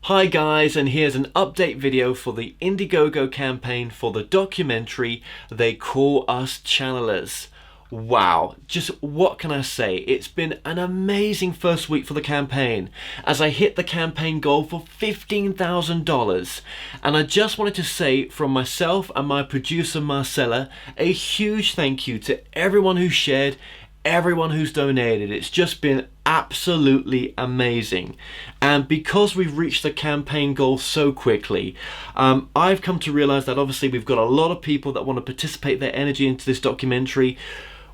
Hi guys, and here's an update video for the Indiegogo campaign for the documentary They Call Us Channelers. Wow, just what can I say? It's been an amazing first week for the campaign as I hit the campaign goal for $15,000. And I just wanted to say from myself and my producer Marcella, a huge thank you to everyone who shared, everyone who's donated. It's just been absolutely amazing. And because we've reached the campaign goal so quickly, I've come to realize that obviously we've got a lot of people that want to participate their energy into this documentary.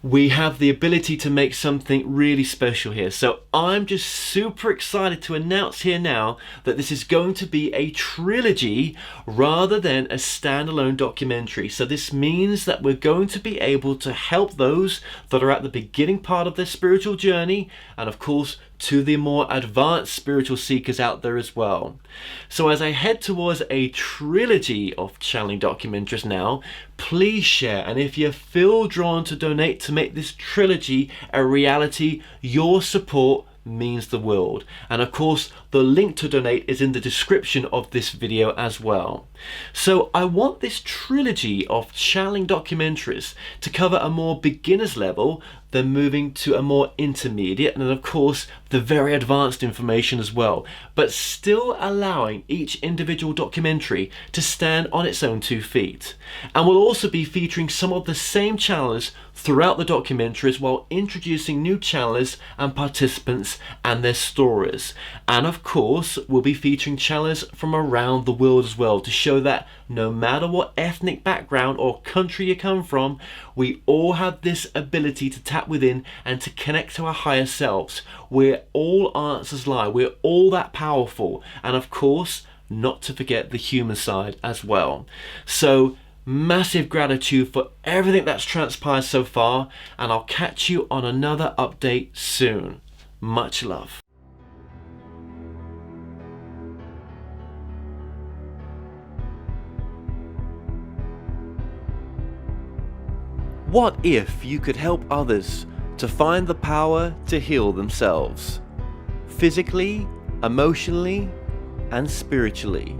We have the ability to make something really special here. So I'm just super excited to announce here now that this is going to be a trilogy rather than a standalone documentary. So this means that we're going to be able to help those that are at the beginning part of their spiritual journey, and of course to the more advanced spiritual seekers out there as well. So as I head towards a trilogy of channeling documentaries now, please share, and if you feel drawn to donate to make this trilogy a reality, your support means the world. And of course the link to donate is in the description of this video as well. So I want this trilogy of channeling documentaries to cover a more beginner's level, then moving to a more intermediate, and then of course the very advanced information as well, but still allowing each individual documentary to stand on its own 2 feet. And we'll also be featuring some of the same channelers throughout the documentaries while introducing new channelers and participants and their stories. And of course we'll be featuring channelers from around the world as well, to show that no matter what ethnic background or country you come from, we all have this ability to tap within and to connect to our higher selves, where all answers lie. We're all that powerful, and of course not to forget the human side as well. So massive gratitude for everything that's transpired so far, and I'll catch you on another update soon. Much love. What if you could help others to find the power to heal themselves, physically, emotionally, and spiritually?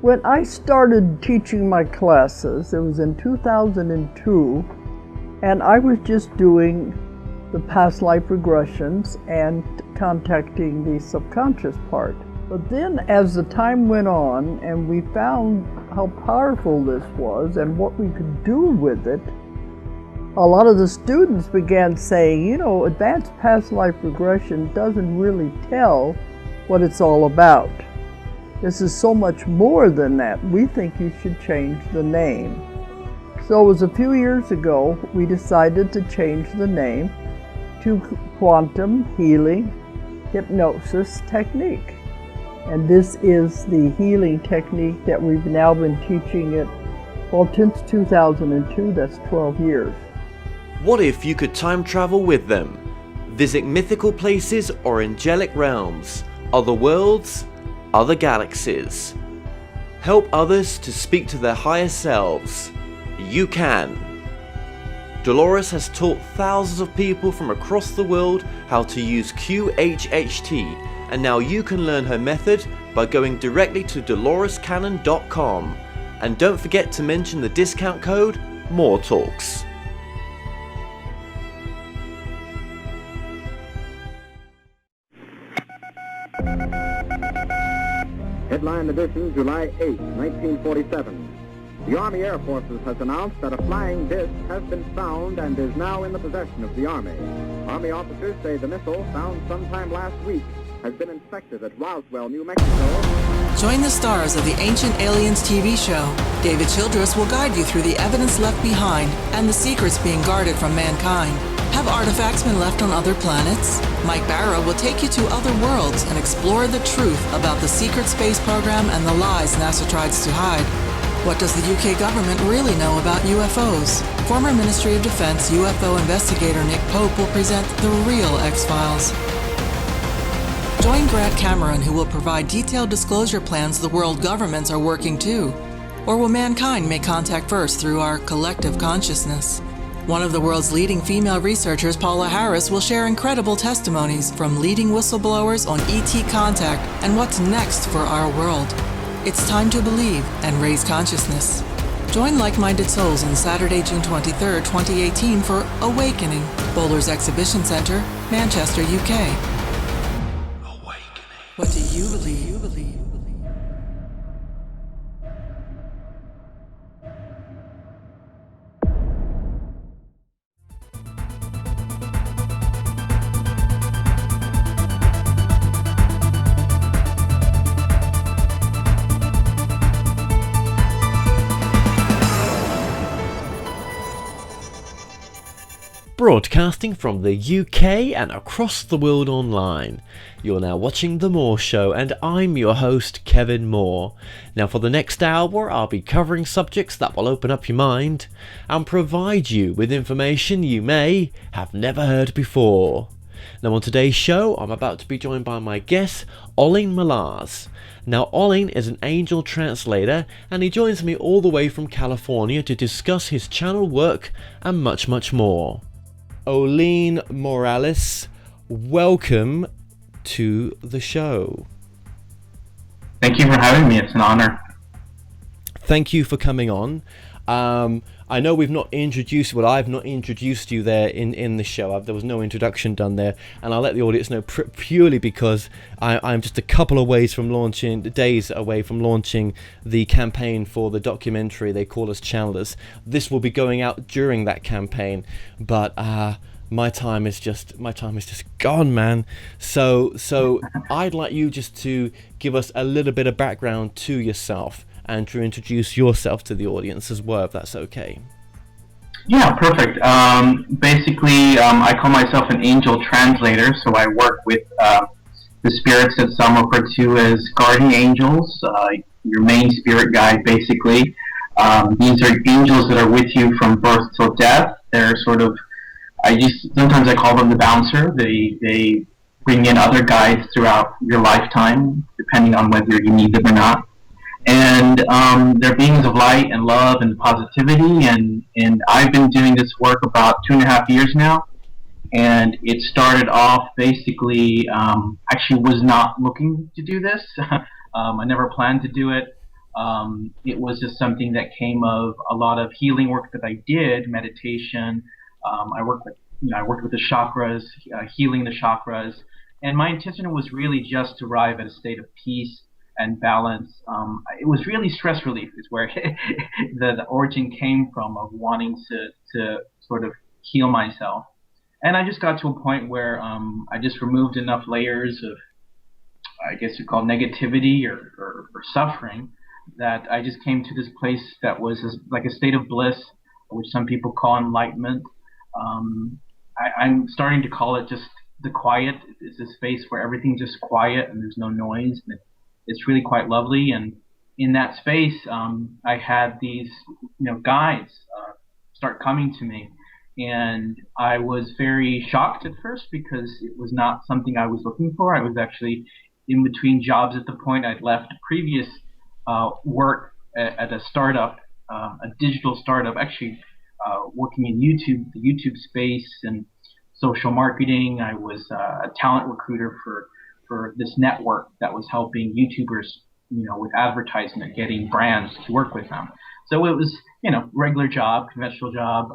When I started teaching my classes, it was in 2002, and I was just doing the past life regressions and contacting the subconscious part. But then as the time went on and we found how powerful this was and what we could do with it, a lot of the students began saying, you know, advanced past life regression doesn't really tell what it's all about. This is so much more than that. We think you should change the name. So it was a few years ago we decided to change the name to Quantum Healing Hypnosis Technique. And this is the healing technique that we've now been teaching it, well, since 2002, that's 12 years. What if you could time travel with them? Visit mythical places or angelic realms, other worlds, other galaxies. Help others to speak to their higher selves. You can. Dolores has taught thousands of people from across the world how to use QHHT, and now you can learn her method by going directly to dolorescannon.com. And don't forget to mention the discount code MORETALKS. Headline edition, July 8, 1947. The Army Air Forces has announced that a flying disc has been found and is now in the possession of the Army. Army officers say the missile, found sometime last week, has been inspected at Roswell, New Mexico. Join the stars of the Ancient Aliens TV show. David Childress will guide you through the evidence left behind and the secrets being guarded from mankind. Have artifacts been left on other planets? Mike Barra will take you to other worlds and explore the truth about the secret space program and the lies NASA tries to hide. What does the UK government really know about UFOs? Former Ministry of Defense UFO investigator Nick Pope will present the real X-Files. Join Grant Cameron, who will provide detailed disclosure plans the world governments are working to. Or will mankind make contact first through our collective consciousness? One of the world's leading female researchers, Paula Harris, will share incredible testimonies from leading whistleblowers on ET contact and what's next for our world. It's time to believe and raise consciousness. Join like-minded souls on Saturday, June 23rd, 2018 for Awakening, Bowlers Exhibition Centre, Manchester, UK. Awakening. What do you believe? Broadcasting from the UK and across the world online. You're now watching The Moore Show and I'm your host, Kevin Moore. Now for the next hour I'll be covering subjects that will open up your mind and provide you with information you may have never heard before. Now on today's show I'm about to be joined by my guest, Ollin Morales. Now Ollin is an angel translator and he joins me all the way from California to discuss his channel work and much more. Ollin Morales, welcome to the show. Thank you for having me. It's an honor. Thank you for coming on. I know I've not introduced you there in the show. There was no introduction done there, and I'll let the audience know purely because I'm just a couple of days away from launching the campaign for the documentary They Call Us Channelers. This will be going out during that campaign, but my time is just gone, man. So I'd like you just to give us a little bit of background to yourself and to introduce yourself to the audience as well, if that's okay. Yeah, perfect. Basically, I call myself an angel translator, so I work with the spirits that some refer to as guardian angels, your main spirit guide, basically. These are angels that are with you from birth till death. They're sort of, sometimes I call them the bouncer. They bring in other guides throughout your lifetime, depending on whether you need them or not. And they're beings of light and love and positivity, and I've been doing this work about 2.5 years now, and it started off basically, actually was not looking to do this. I never planned to do it. It was just something that came of a lot of healing work that I did, meditation. I worked with the chakras, healing the chakras, and my intention was really just to arrive at a state of peace and balance. It was really stress relief is where the origin came from, of wanting to sort of heal myself. And I just got to a point where I just removed enough layers of, I guess you call negativity or suffering, that I just came to this place that was like a state of bliss, which some people call enlightenment. I'm starting to call it just the quiet. It's a space where everything's just quiet and there's no noise. And it's really quite lovely, and in that space, I had these, guides start coming to me, and I was very shocked at first because it was not something I was looking for. I was actually in between jobs at the point. I'd left previous work at a startup, a digital startup, actually working in the YouTube space and social marketing. I was a talent recruiter for this network that was helping YouTubers, with advertisement, getting brands to work with them. So it was, regular job, conventional job,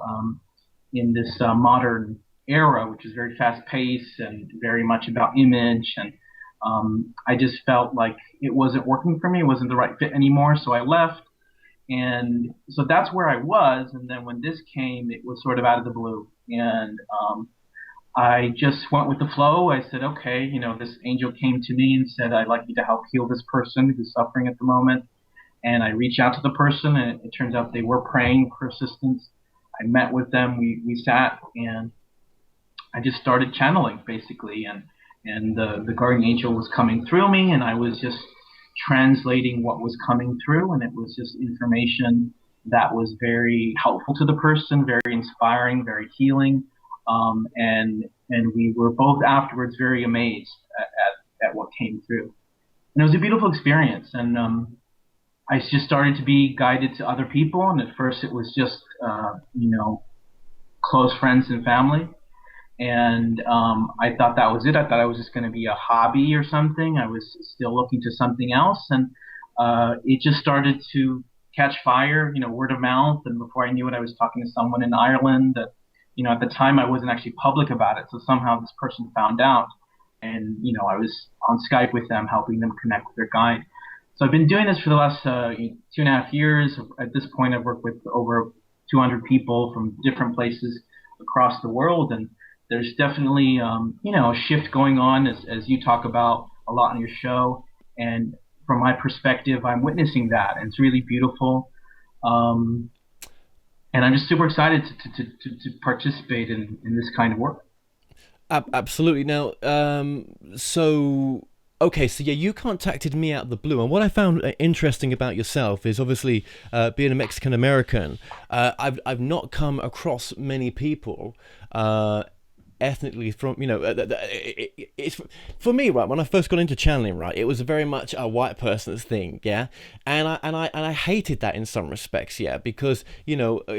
in this modern era, which is very fast-paced and very much about image. And I just felt like it wasn't working for me. It wasn't the right fit anymore. So I left. And so that's where I was. And then when this came, it was sort of out of the blue. And I just went with the flow. I said, okay, this angel came to me and said, I'd like you to help heal this person who's suffering at the moment. And I reached out to the person, and it turns out they were praying for assistance. I met with them. We sat, and I just started channeling, basically. And the guardian angel was coming through me, and I was just translating what was coming through. And it was just information that was very helpful to the person, very inspiring, very healing. And we were both afterwards very amazed at what came through. And it was a beautiful experience. And I just started to be guided to other people. And at first it was just, close friends and family. And I thought that was it. I thought it was just going to be a hobby or something. I was still looking to something else, and it just started to catch fire, word of mouth. And before I knew it, I was talking to someone in Ireland that, at the time I wasn't actually public about it. So somehow this person found out, and I was on Skype with them, helping them connect with their guide. So I've been doing this for the last 2.5 years. At this point, I've worked with over 200 people from different places across the world, and there's definitely, a shift going on as you talk about a lot on your show. And from my perspective, I'm witnessing that, and it's really beautiful. And I'm just super excited to participate in this kind of work. Absolutely. Now, okay, so yeah, you contacted me out of the blue, and what I found interesting about yourself is obviously being a Mexican American. I've not come across many people ethnically from, it's for me, right, when I first got into channeling, right, it was very much a white person's thing, yeah, and I hated that in some respects, yeah, because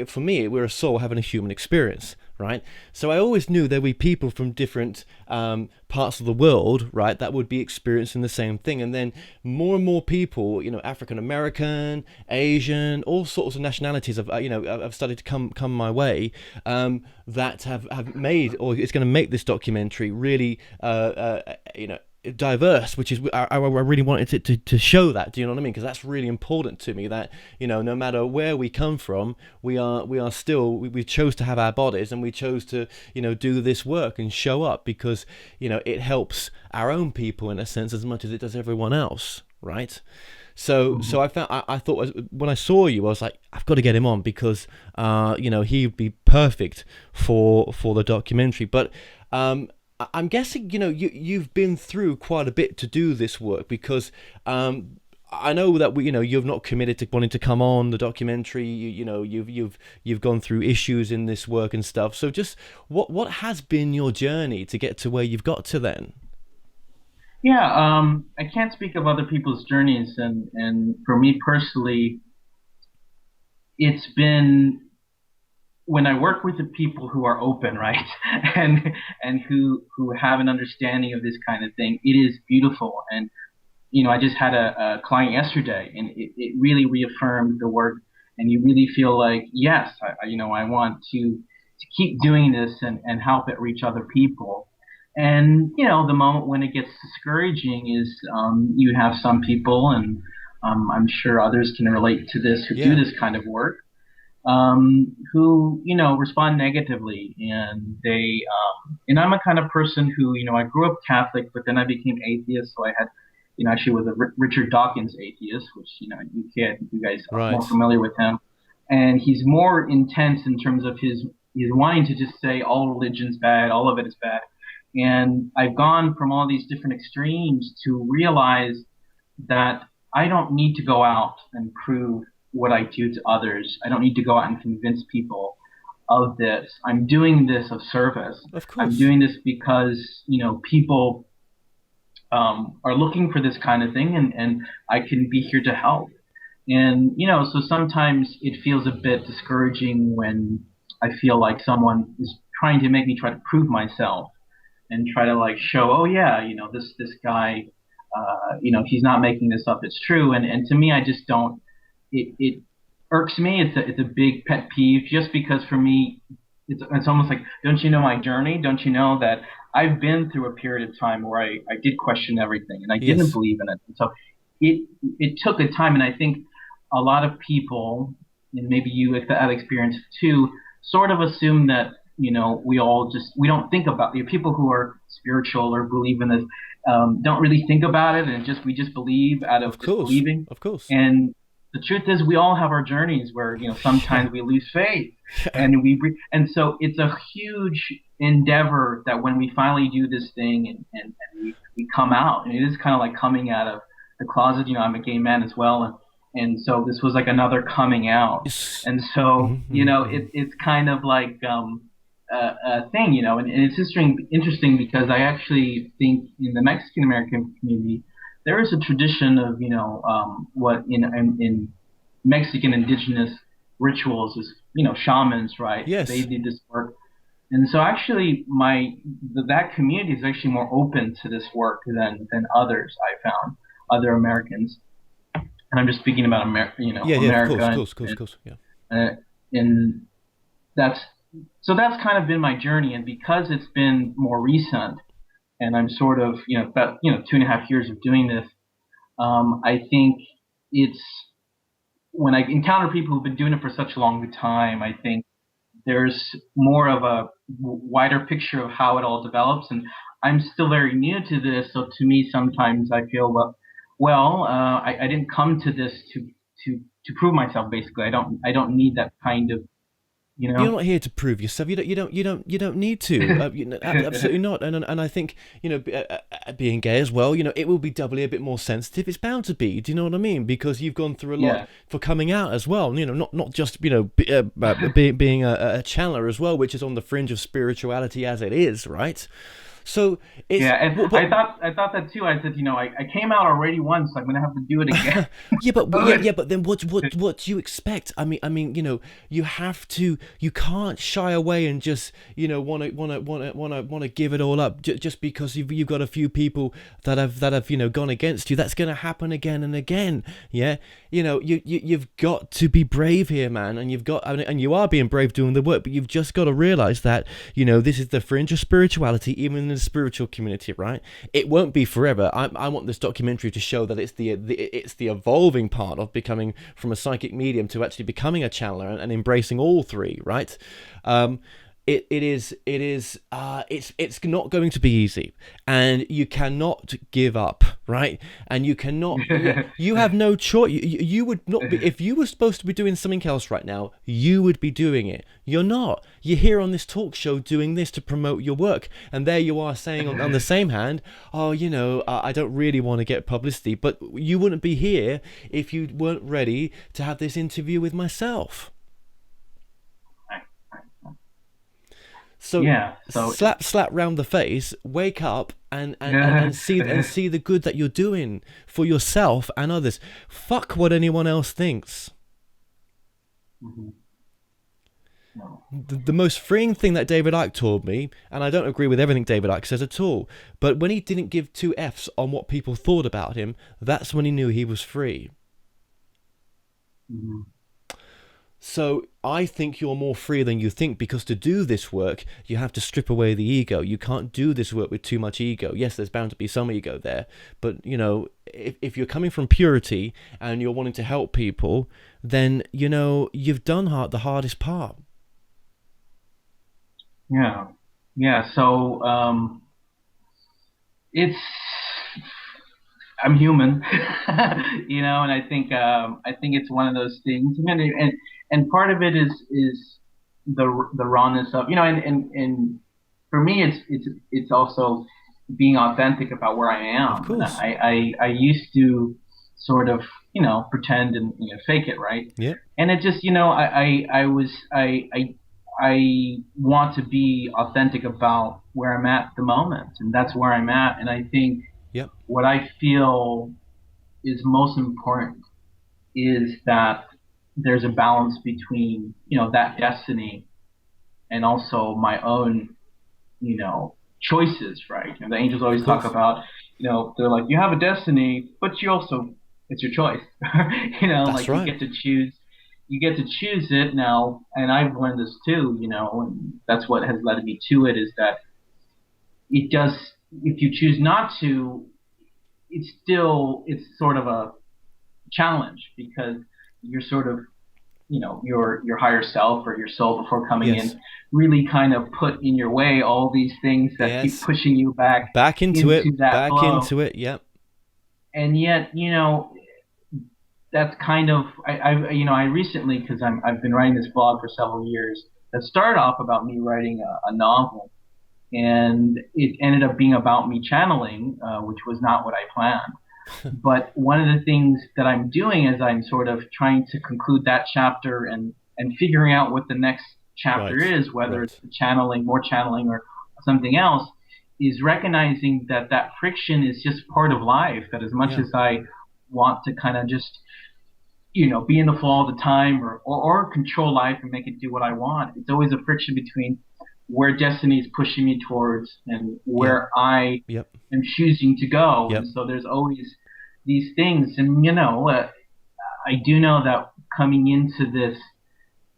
for me, we're a soul having a human experience, right? So I always knew there would be people from different parts of the world, right, that would be experiencing the same thing. And then more and more people, African American, Asian, all sorts of nationalities have started to come my way, that have made, or it's going to make this documentary really diverse, which is I really wanted to show that. Do you know what I mean? Because that's really important to me, that no matter where we come from, we chose to have our bodies, and we chose to do this work and show up, because it helps our own people in a sense as much as it does everyone else, right? So I thought when I saw you, I was like, I've got to get him on, because he'd be perfect for the documentary. But I'm guessing you've been through quite a bit to do this work, because I know that you've not committed to wanting to come on the documentary. You've gone through issues in this work and stuff. So just what has been your journey to get to where you've got to then? Yeah, I can't speak of other people's journeys, and for me personally, it's been when I work with the people who are open, right, and who have an understanding of this kind of thing, it is beautiful. And I just had a client yesterday, and it really reaffirmed the work, and you really feel like, yes, I want to keep doing this and help it reach other people. And the moment when it gets discouraging is you have some people, and I'm sure others can relate to this, who do this kind of work, who respond negatively, and they and I'm a kind of person who I grew up Catholic, but then I became atheist, so I had actually was a Richard Dawkins atheist, which UK, I think you guys are more familiar with him, and he's more intense in terms of his wanting to just say all religion's bad, all of it is bad. And I've gone from all these different extremes to realize that I don't need to go out and prove what I do to others. I don't need to go out and convince people of this. I'm doing this of service. Of course. I'm doing this because, people are looking for this kind of thing, and I can be here to help. And, so sometimes it feels a bit discouraging when I feel like someone is trying to make me try to prove myself and try to show, oh yeah, this guy, he's not making this up, it's true. And to me, I just don't, it irks me. It's a big pet peeve, just because for me, it's almost like, don't you know my journey? Don't you know that I've been through a period of time where I did question everything, and I didn't believe in it. And so it took a time, and I think a lot of people, and maybe you have experienced too, sort of assume that we don't think about people who are spiritual or believe in this, don't really think about it, and we just believe out of just believing. Of course. And the truth is, we all have our journeys where sometimes we lose faith, and and so it's a huge endeavor that when we finally do this thing and we come out, and it is kind of like coming out of the closet. I'm a gay man as well, and so this was like another coming out, and so it's kind of like a thing, and it's interesting because I actually think in the Mexican American community there is a tradition of what in Mexican indigenous rituals is shamans, right? Yes. They did this work. And so actually that community is actually more open to this work than others I found, other Americans. And I'm just speaking about America, America. Of course. Yeah. And that's kind of been my journey. And because it's been more recent, and I'm sort of, about 2.5 years of doing this, I think it's when I encounter people who've been doing it for such a long time, I think there's more of a wider picture of how it all develops. And I'm still very new to this, so to me, sometimes I feel, I didn't come to this to prove myself. Basically, I don't need that kind of. You're not here to prove yourself. You don't need to. Absolutely not. And I think being gay as well. It will be doubly a bit more sensitive. It's bound to be. Do you know what I mean? Because you've gone through a lot for coming out as well. Not just being a channeler as well, which is on the fringe of spirituality as it is, right? So it's, I thought that too. I said, I came out already once, so I'm gonna have to do it again. But then what do you expect? I mean, you have to. You can't shy away and just want to give it all up just because you've got a few people that have gone against you. That's gonna happen again and again. Yeah, you've got to be brave here, man, and you are being brave doing the work, but you've just got to realize that this is the fringe of spirituality, even in the spiritual community, right? It won't be forever. I want this documentary to show that it's the evolving part of becoming from a psychic medium to actually becoming a channeler and embracing all three, right? It's not going to be easy, and you cannot give up, right? And you cannot, you have no choice. You would not be, if you were supposed to be doing something else right now, you would be doing it. You're not. You're here on this talk show doing this to promote your work, and there you are saying on the same hand, I don't really want to get publicity, but you wouldn't be here if you weren't ready to have this interview with myself. So slap round the face, wake up and see the good that you're doing for yourself and others. Fuck what anyone else thinks. Mm-hmm. No. The most freeing thing that David Icke told me, and I don't agree with everything David Icke says at all, but when he didn't give two F's on what people thought about him, that's when he knew he was free. Mm-hmm. So I think you're more free than you think, because to do this work, you have to strip away the ego. You can't do this work with too much ego. Yes, there's bound to be some ego there, but if you're coming from purity and you're wanting to help people, then you've done the hardest part. Yeah. So I'm human, and I think it's one of those things, and part of it is the rawness of, and for me it's also being authentic about where I am. Of course. I used to sort of pretend and fake it, right? Yeah. And it just I want to be authentic about where I'm at the moment, and that's where I'm at, and I think. Yep. What I feel is most important is that there's a balance between, that destiny and also my own, choices, right? And the angels always talk about, they're like, you have a destiny, but it's your choice. That's right. You get to choose it now. And I've learned this too, and that's what has led me to it, is that it does. If you choose not to, it's sort of a challenge, because you're sort of, your higher self or your soul before coming in really kind of put in your way all these things that keep pushing you back into it. Yep. And yet, that's kind of, I recently, because I've been writing this blog for several years that started off about me writing a novel. And it ended up being about me channeling, which was not what I planned. But one of the things that I'm doing is I'm sort of trying to conclude that chapter and figuring out what the next chapter is, whether it's more channeling or something else, is recognizing that friction is just part of life, that as much as I want to kind of just be in the flow all the time, or control life and make it do what I want. It's always a friction between where destiny is pushing me towards and where I Yep. am choosing to go. Yep. And so there's always these things. And, I do know that coming into this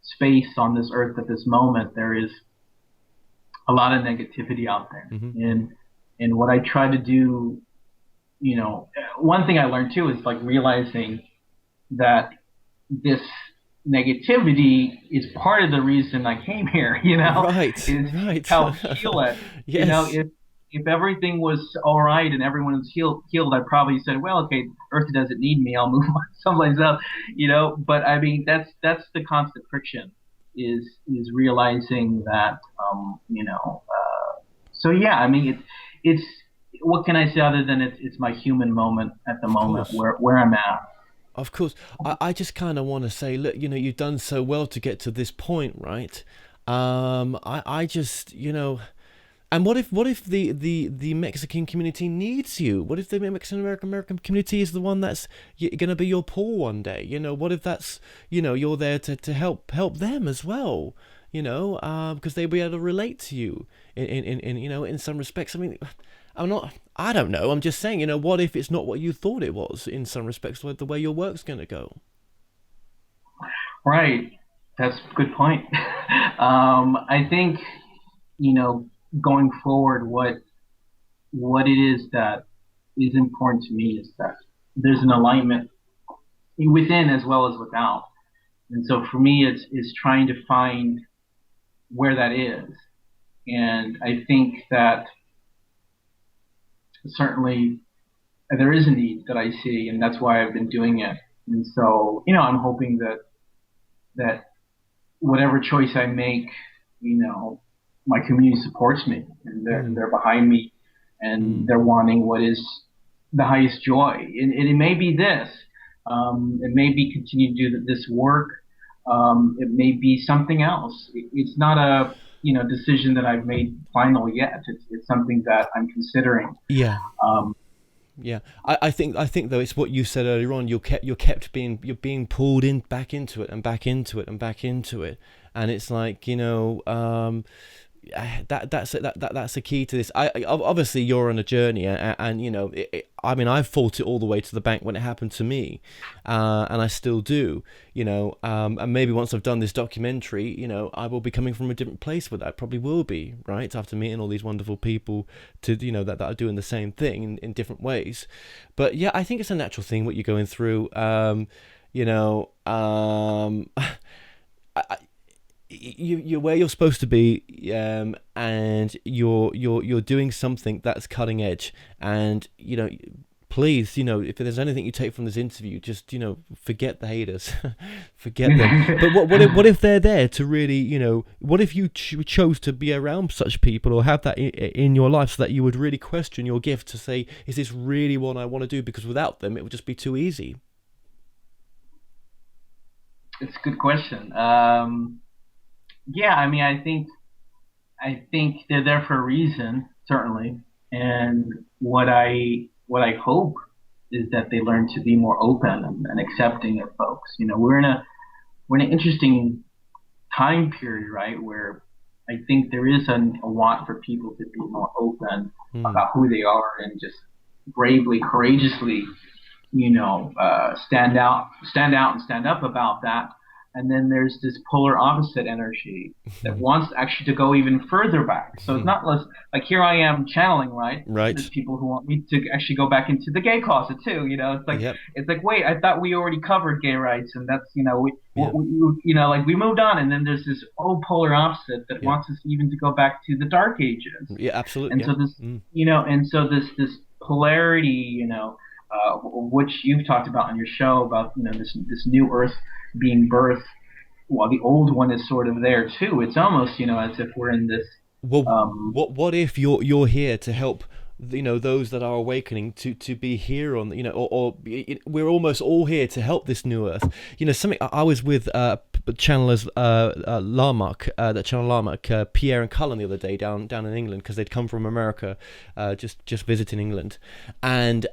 space on this earth at this moment, there is a lot of negativity out there. Mm-hmm. And what I try to do, one thing I learned too is like realizing that this negativity is part of the reason I came here, Right. is help heal it. Yes. If everything was all right and everyone was healed, I probably said, well, okay, Earth doesn't need me. I'll move on someplace else, But I mean, that's the constant friction is realizing that, So yeah, I mean, it's what can I say other than it's my human moment at the moment where I'm at. Of course. I just kind of want to say, look, you've done so well to get to this point, right? I just, and what if the Mexican community needs you? What if the Mexican American community is the one that's going to be your Paul one day? What if that's, you're there to help them as well? Because they'll be able to relate to you in some respects. I mean, I don't know. I'm just saying, what if it's not what you thought it was in some respects, the way your work's going to go? Right. That's a good point. I think, going forward, what it is that is important to me is that there's an alignment within as well as without. And so for me, it's trying to find where that is. And I think that certainly there is a need that I see, and that's why I've been doing it. And so, I'm hoping that whatever choice I make, my community supports me, and they're behind me, and they're wanting what is the highest joy. And it may be this. It may be continue to do this work. It may be something else. It's not a decision that I've made final yet. It's something that I'm considering. Yeah. Yeah. I think though it's what you said earlier on. You're being pulled in back into it and back into it and back into it, and it's like that's the key to this. Obviously you're on a journey, and I mean, I've fought it all the way to the bank when it happened to me, and I still do, and maybe once I've done this documentary, I will be coming from a different place with that. I probably will be, right, after meeting all these wonderful people that are doing the same thing in different ways. But yeah, I think it's a natural thing what you're going through. You're where you're supposed to be, and you're doing something that's cutting edge, and please, if there's anything you take from this interview, just forget the haters. Forget them. But what if they're there to really, what if you chose to be around such people or have that in your life, so that you would really question your gift to say, is this really what I want to do? Because without them it would just be too easy. It's a good question. Yeah, I mean, I think they're there for a reason, certainly. And what I hope is that they learn to be more open and accepting of folks. We're in an interesting time period, right, where I think there is a want for people to be more open about who they are and just bravely, courageously, stand out and stand up about that. And then there's this polar opposite energy that wants actually to go even further back. So it's not like here I am channeling, right? Right. There's people who want me to actually go back into the gay closet too. It's like It's like, wait, I thought we already covered gay rights, and that's we moved on. And then there's this polar opposite that wants us even to go back to the dark ages. Yeah, absolutely. And so this this polarity, which you've talked about on your show about this new earth being birthed, while the old one is sort of there too. It's almost as if we're in this. Well, what if you're here to help those that are awakening to be here on or we're almost all here to help this new earth. Something I was with channelers Larmark, Pierre and Cullen the other day down in England, because they'd come from America, just visiting England, and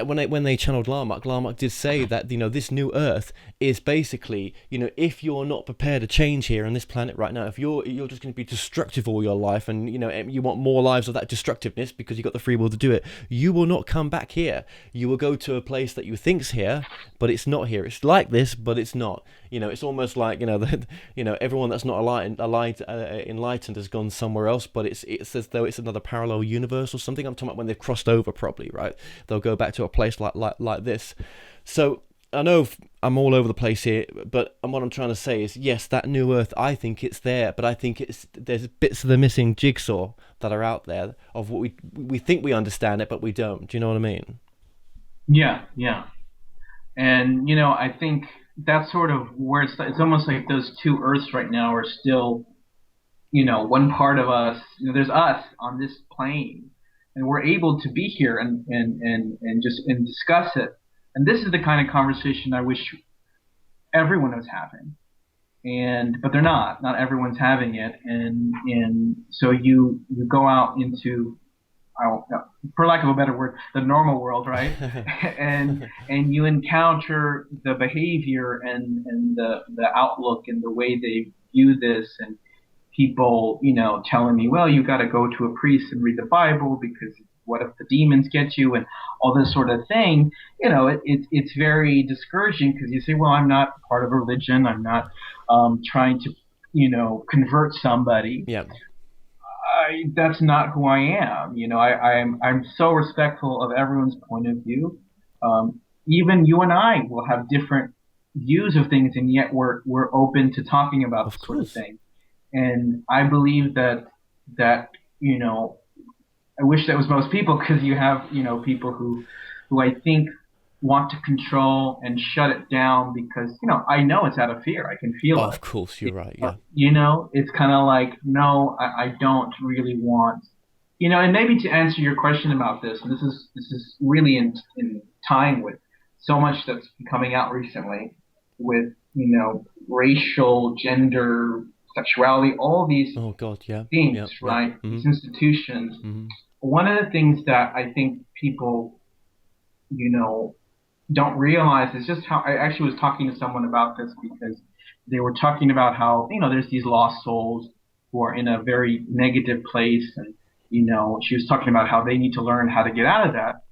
when they channeled Larmak did say that, this new Earth is basically, if you're not prepared to change here on this planet right now, if you're just going to be destructive all your life, and you want more lives of that destructiveness because you got the free will to do it, you will not come back here. You will go to a place that you think's here, but it's not here. It's like this, but it's not. It's almost like everyone that's not enlightened has gone somewhere else, but it's as though it's another parallel universe or something. I'm talking about when they've crossed over properly, right? They'll go back to a place like this. So I know I'm all over the place here, but what I'm trying to say is, yes, that new Earth, I think it's there, but I think there's bits of the missing jigsaw that are out there of what we think we understand it, but we don't. Do you know what I mean? Yeah, yeah. And I think that's sort of where it's almost like those two Earths right now are still, one part of us. There's us on this plane, and we're able to be here and discuss it. And this is the kind of conversation I wish everyone was having. But they're not. Not everyone's having it. And so you go out into, for lack of a better word, the normal world, right? and you encounter the behavior and the outlook and the way they view this, and people, telling me, well, you got to go to a priest and read the Bible because what if the demons get you, and all this sort of thing. It's very discouraging because you say, well, I'm not part of a religion. I'm not trying to, convert somebody. Yeah. That's not who I am. I'm so respectful of everyone's point of view. Even you and I will have different views of things, and yet we're open to talking about this sort of thing. And I believe that I wish that was most people, because you have people who I think want to control and shut it down because I know it's out of fear. I can feel it. Of course, you're right. Yeah. It's kind of like, no, I don't really want. And maybe to answer your question about this, and this is really in tying with so much that's coming out recently with racial, gender, sexuality, all these things, right? Mm-hmm. These institutions. Mm-hmm. One of the things that I think people, don't realize is just how. I actually was talking to someone about this because they were talking about how, there's these lost souls who are in a very negative place, and, she was talking about how they need to learn how to get out of that.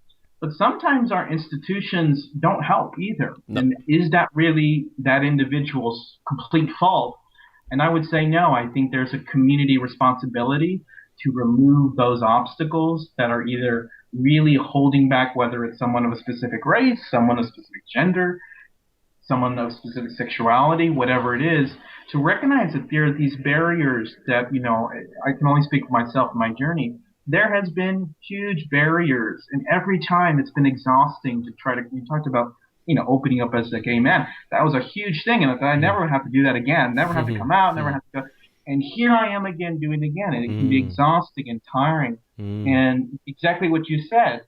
But sometimes our institutions don't help either. No. And is that really that individual's complete fault? And I would say no. I think there's a community responsibility to remove those obstacles that are either really holding back, whether it's someone of a specific race, someone of a specific gender, someone of specific sexuality, whatever it is, to recognize that there are these barriers that, I can only speak for myself and my journey. There has been huge barriers, and every time it's been exhausting to try to, you talked about, opening up as a gay man. That was a huge thing, and I thought I never have to do that again, never have to come out, never have to go. And here I am again doing it again, and it can be exhausting and tiring. And exactly what you said,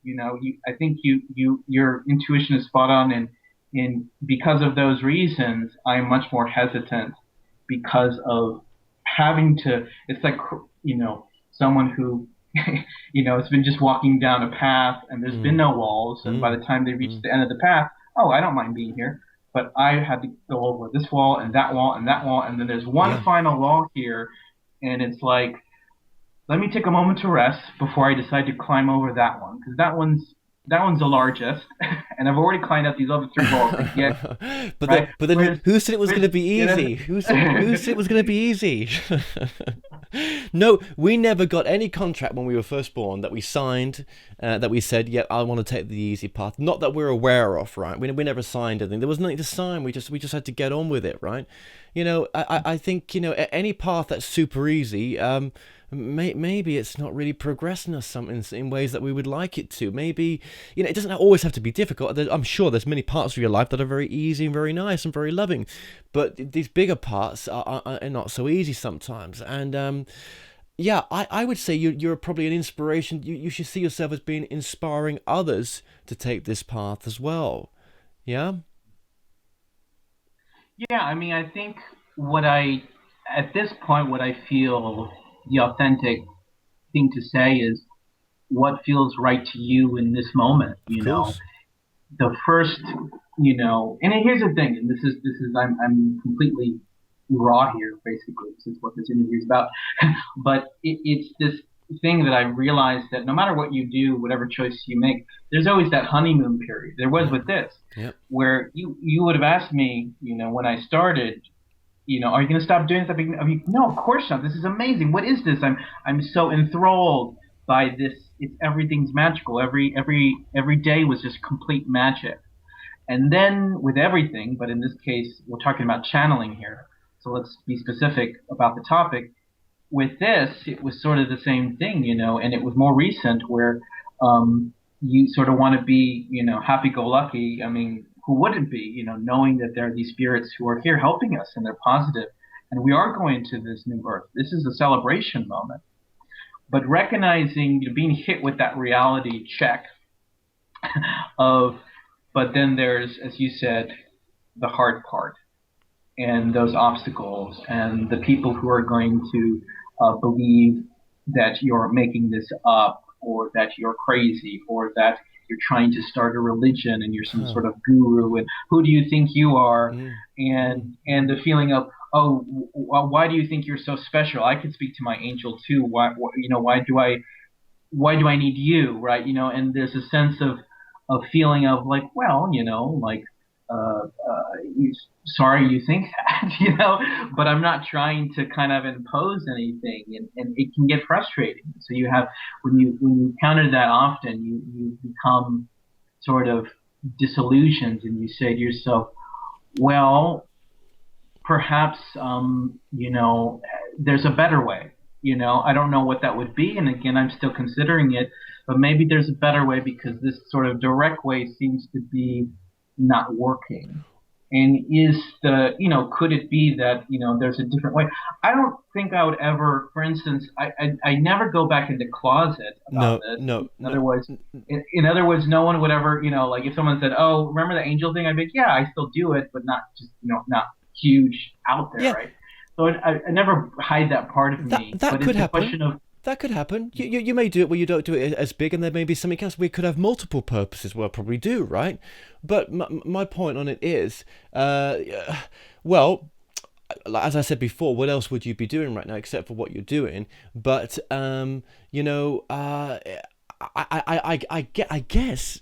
I think your intuition is spot on, and because of those reasons, I am much more hesitant because of having to. It's like someone who it's been just walking down a path, and there's been no walls, and by the time they reach the end of the path, I don't mind being here. But I had to go over this wall and that wall and that wall, and then there's one final wall here, and it's like, let me take a moment to rest before I decide to climb over that one, because that one's the largest, and I've already climbed up these other 3 walls. But then who said it was going to be easy? Who said it was going to be easy? No, we never got any contract when we were first born that we signed that we said, yeah, I want to take the easy path. Not that we're aware of, right? We never signed anything. There was nothing to sign. We just had to get on with it, right? I think any path that's super easy. Maybe it's not really progressing us in ways that we would like it to. Maybe, it doesn't always have to be difficult. I'm sure there's many parts of your life that are very easy and very nice and very loving, but these bigger parts are not so easy sometimes. And I would say you're probably an inspiration. You should see yourself as being inspiring others to take this path as well. Yeah? Yeah, I think at this point, what I feel the authentic thing to say is, what feels right to you in this moment. Of course. The first, and here's the thing, and this is I'm completely raw here, basically. This is what this interview is about. But it's this thing that I realized that no matter what you do, whatever choice you make, there's always that honeymoon period. There was with this, where you would have asked me, when I started, are you going to stop doing something? I mean, no, of course not. This is amazing. What is this? I'm so enthralled by this. Everything's magical. Every day was just complete magic. And then with everything, but in this case, we're talking about channeling here. So let's be specific about the topic. With this, it was sort of the same thing, and it was more recent where you sort of want to be, happy-go-lucky. I mean, who wouldn't be, knowing that there are these spirits who are here helping us and they're positive, and we are going to this new earth. This is a celebration moment. But recognizing, being hit with that reality check but then there's, as you said, the hard part and those obstacles and the people who are going to believe that you're making this up, or that you're crazy, or that you're trying to start a religion and you're some sort of guru, and who do you think you are? And the feeling of, oh, why do you think you're so special? I could speak to my angel too. Why do I need you, right? And there's a sense of feeling of like, well, sorry you think that, but I'm not trying to kind of impose anything, and it can get frustrating. So you have, when you encounter that often, you become sort of disillusioned, and you say to yourself, well, perhaps, there's a better way. I don't know what that would be, and again, I'm still considering it, but maybe there's a better way, because this sort of direct way seems to be not working. And could it be that, there's a different way? I don't think I would ever, for instance, I never go back into closet about this. In other words, no one would ever, like if someone said, oh, remember the angel thing? I'd be like, yeah, I still do it, but not just, not huge out there, right? So I never hide that part of me. That could happen. That could happen. You may do it where you don't do it as big, and there may be something else. We could have multiple purposes. Well, probably do, right? But my point on it is, well, as I said before, what else would you be doing right now except for what you're doing? But I guess.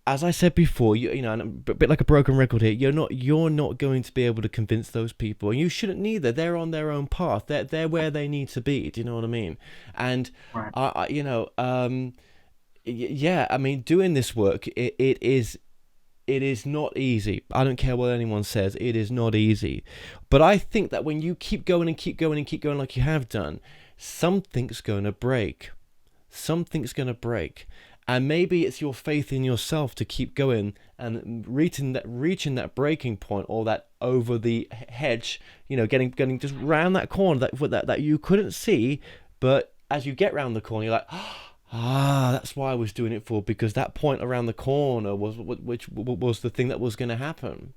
As I said before, and a bit like a broken record here, you're not going to be able to convince those people, and you shouldn't neither. They're on their own path. They're where they need to be. Do you know what I mean? And right. I mean, doing this work, it is not easy. I don't care what anyone says. It is not easy. But I think that when you keep going and keep going and keep going like you have done, something's going to break. Something's going to break. And maybe it's your faith in yourself to keep going and reaching that breaking point, or that over the hedge, getting just round that corner that you couldn't see, but as you get round the corner, you're like, that's why I was doing it for, because that point around the corner was the thing that was going to happen.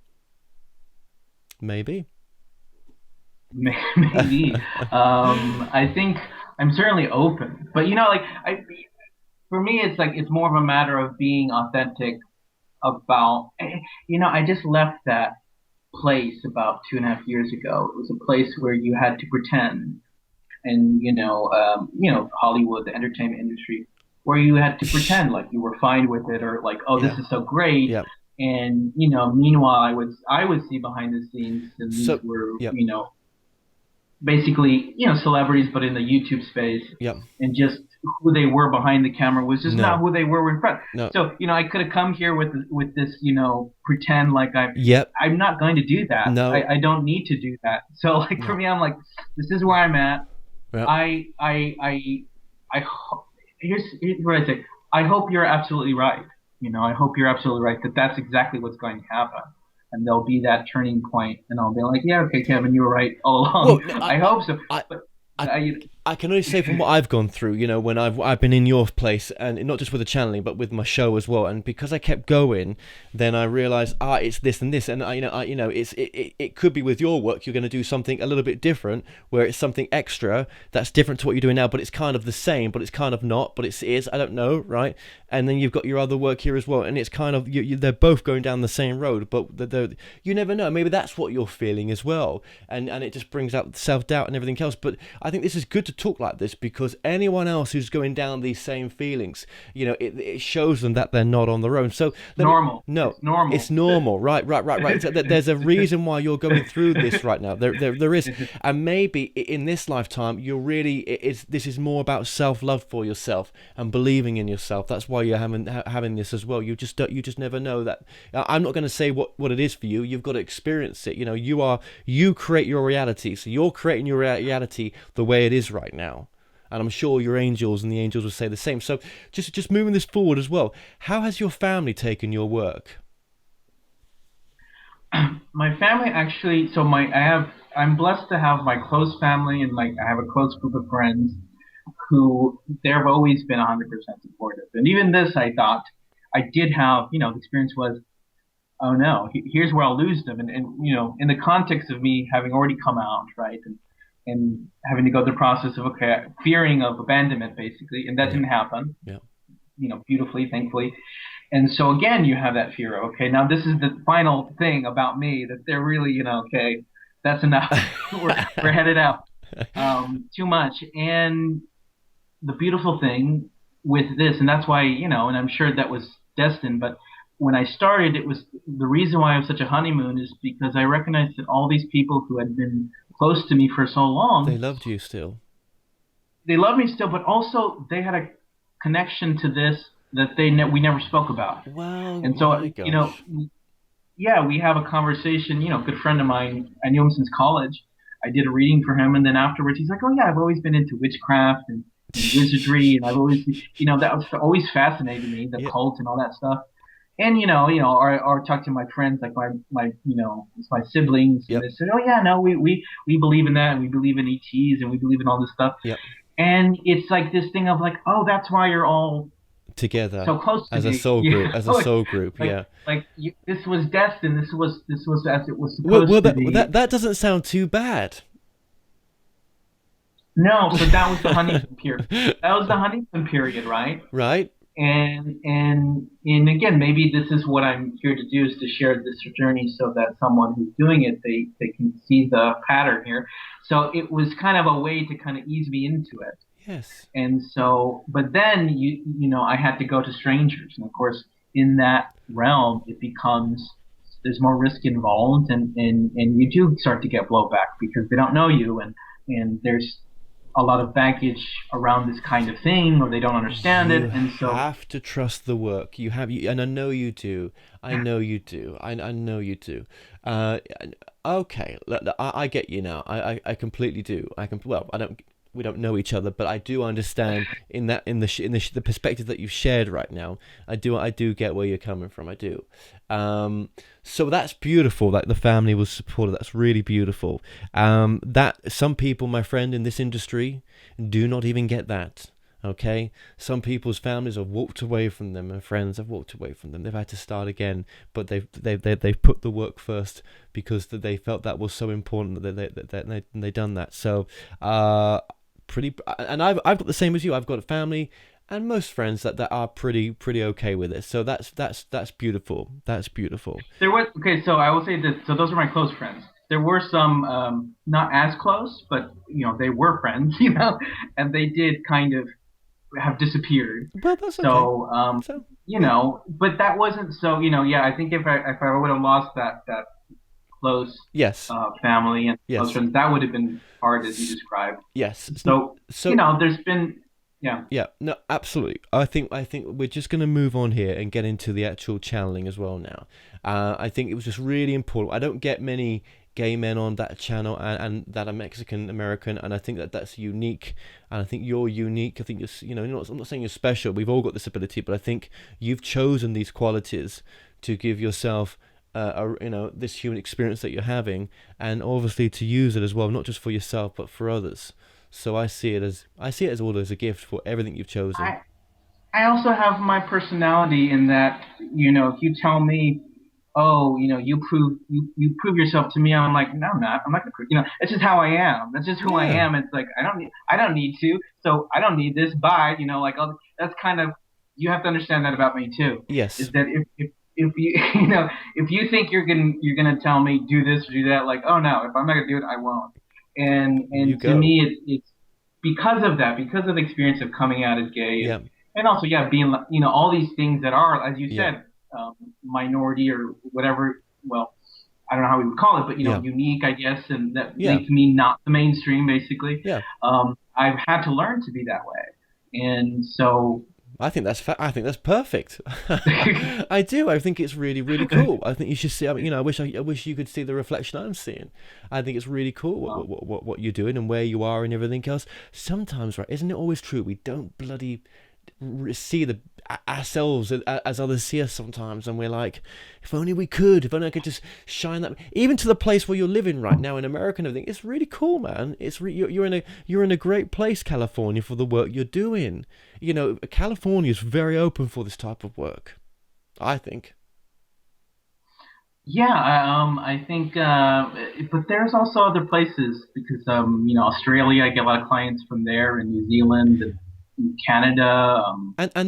Maybe. Maybe. I think I'm certainly open, but for me, it's more of a matter of being authentic about, I just left that place about 2.5 years ago. It was a place where you had to pretend, and, Hollywood, the entertainment industry, where you had to pretend like you were fine with it, or like, oh, this is so great. Yep. And, meanwhile, I would see behind the scenes, and these were, basically, celebrities, but in the YouTube space. Yep. And just who they were behind the camera was just not who they were in front. No. So, I could have come here with this, pretend like I'm not going to do that. No. I don't need to do that. So, like, for me, I'm like, this is where I'm at. Yep. Here's what I say. I hope you're absolutely right. I hope you're absolutely right that that's exactly what's going to happen. And there'll be that turning point, and I'll be like, yeah, okay, Kevin, you were right all along. Well, I hope so. I can only say from what I've gone through, you know, when I've been in your place, and not just with the channeling, but with my show as well. And because I kept going, then I realized, it's this and this, and it could be with your work, you're going to do something a little bit different, where it's something extra that's different to what you're doing now, but it's kind of the same, but it's kind of not, but it is. I don't know, right? And then you've got your other work here as well, and it's kind of they're both going down the same road, but you never know. Maybe that's what you're feeling as well, and it just brings out self-doubt and everything else. But I think this is good to talk like this, because anyone else who's going down these same feelings, you know, it shows them that they're not on their own. So normal. No, it's normal. It's normal, right. So there's a reason why you're going through this right now. There is, and maybe in this lifetime, this is more about self-love for yourself and believing in yourself. That's why you're having this as well. You just never know that. I'm not going to say what it is for you. You've got to experience it. You know, you create your reality. So you're creating your reality the way it is right now. And I'm sure your angels and the angels will say the same. So just moving this forward as well, how has your family taken your work? My family actually, I'm blessed to have my close family, and I have a close group of friends who they've always been 100% supportive. And even this, I thought I did have, the experience was, oh no, here's where I'll lose them. And in the context of me having already come out, right, and having to go through the process of, fearing of abandonment, basically, and that didn't happen, beautifully, thankfully. And so again, you have that fear of, now this is the final thing about me, that they're really, that's enough. we're headed out. Too much. And the beautiful thing with this, and that's why, and I'm sure that was destined, but when I started, it was the reason why I was such a honeymoon is because I recognized that all these people who had been close to me for so long, they loved you still. They love me still, but also they had a connection to this that we never spoke about. Wow. And so, we have a conversation, a good friend of mine, I knew him since college. I did a reading for him, and then afterwards he's like, oh yeah, I've always been into witchcraft and wizardry, and I've always, that was always fascinated me, the cult and all that stuff. And or talk to my friends, like my siblings, and they said, oh yeah, no, we believe in that, and we believe in ETs, and we believe in all this stuff. Yep. And it's like this thing of like, oh, that's why you're all together so close to as me. A soul group, as a soul group. This was destined. This was as it was supposed to be. That doesn't sound too bad. No, so that was the honeymoon period. That was the honeymoon period, right? Right. And again, maybe this is what I'm here to do, is to share this journey so that someone who's doing it, they can see the pattern here. So it was kind of a way to kind of ease me into it. Yes. And so, but then I had to go to strangers, and of course, in that realm, it becomes there's more risk involved, and you do start to get blowback because they don't know you, and there's a lot of baggage around this kind of thing, or they don't understand it, and so you have to trust the work. And I know you do. I know you do. I know you do. Okay, I get you now. I completely do. We don't know each other, but I do understand in the perspective that you've shared right now. I do get where you're coming from. I do. So that's beautiful that the family was supported. That's really beautiful. That some people, my friend, in this industry do not even get that. Okay, some people's families have walked away from them, and friends have walked away from them. They've had to start again, but they've put the work first because they felt that was so important that they done that. So and I've got the same as you. I've got a family and most friends that are pretty okay with it. So that's beautiful. That's beautiful. There was so I will say this. So those are my close friends. There were some not as close, but they were friends, and they did kind of have disappeared. Well, that's okay. But that wasn't so. I think if I would have lost that close family and close friends, that would have been hard, as you described. Yes. So there's been. Yeah, no, absolutely. I think we're just going to move on here and get into the actual channeling as well now. I think it was just really important. I don't get many gay men on that channel and that are Mexican American, and I think that's unique. And I think you're unique. I think I'm not saying you're special. We've all got this ability, but I think you've chosen these qualities to give yourself this human experience that you're having, and obviously to use it as well, not just for yourself but for others. So I see it as all as a gift for everything you've chosen. I also have my personality in that, if you tell me, oh, you prove yourself to me, I'm like, no, I'm not. I'm not gonna prove. It's just how I am. That's just who I Yeah. am. It's like I don't need to. So I don't need this. Bye. That's kind of, you have to understand that about me too. Is Yes. that if you if you think you're gonna tell me do this or do that, like, oh no, if I'm not gonna do it, I won't. You And to go. me, it's because of that, because of the experience of coming out as gay, Yeah. and also, yeah, being, all these things that are, as you Yeah. said, minority or whatever. Well, I don't know how we would call it, but Yeah. unique, I guess, and that Yeah. makes me not the mainstream, basically. Yeah. I've had to learn to be that way, and so. I think that's perfect. I do. I think it's really, really cool. I think you should see. I mean, I wish you could see the reflection I'm seeing. I think it's really cool what you're doing and where you are and everything else. Sometimes, right? Isn't it always true? We don't bloody see ourselves as others see us sometimes, and we're like, if only we could, if only I could just shine that, even to the place where you're living right now in America and everything. It's really cool, man. You're in a great place, California, for the work you're doing. California is very open for this type of work, I think. Yeah, I think, but there's also other places because, Australia, I get a lot of clients from there, and New Zealand, and Canada,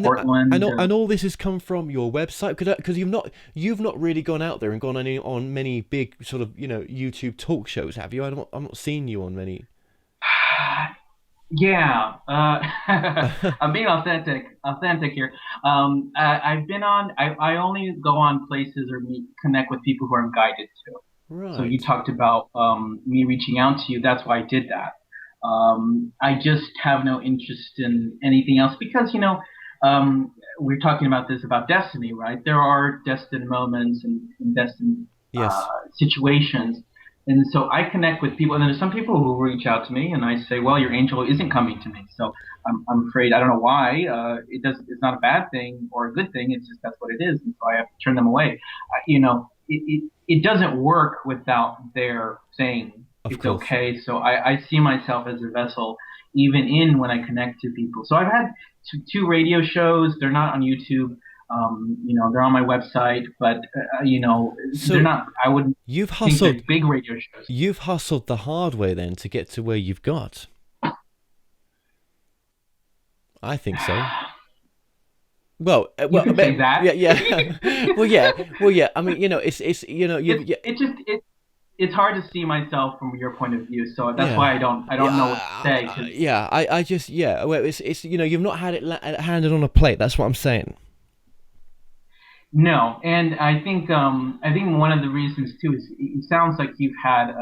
Portland. And all this has come from your website, because you've not really gone out there and gone on many big sort of YouTube talk shows, have you? I'm not seeing you on many. Yeah, I'm being authentic here. I've been on. I only go on places or connect with people who I'm guided to. So you Right. talked about me reaching out to you. That's why I did that. I just have no interest in anything else because we're talking about this about destiny, right? There are destined moments and destined Yes. situations, and so I connect with people. And there's some people who reach out to me, and I say, "Well, your angel isn't coming to me." So I'm afraid. I don't know why. It does. It's not a bad thing or a good thing. It's just that's what it is, and so I have to turn them away. It doesn't work without their saying Of it's course. okay. So I see myself as a vessel, even in when I connect to people. So I've had two radio shows. They're not on YouTube. They're on my website, but they're So not. I wouldn't you've think they're hustled. big radio shows. You've hustled the hard way then to get to where you've got. I think so. You can say Yeah, that. yeah. Well, yeah. I mean, it's you've It it just it's hard to see myself from your point of view. So that's yeah. why I don't know what to say. 'Cause Yeah. I just well, it's you've not had it handed on a plate. That's what I'm saying. no, and I think one of the reasons too is it sounds like you've had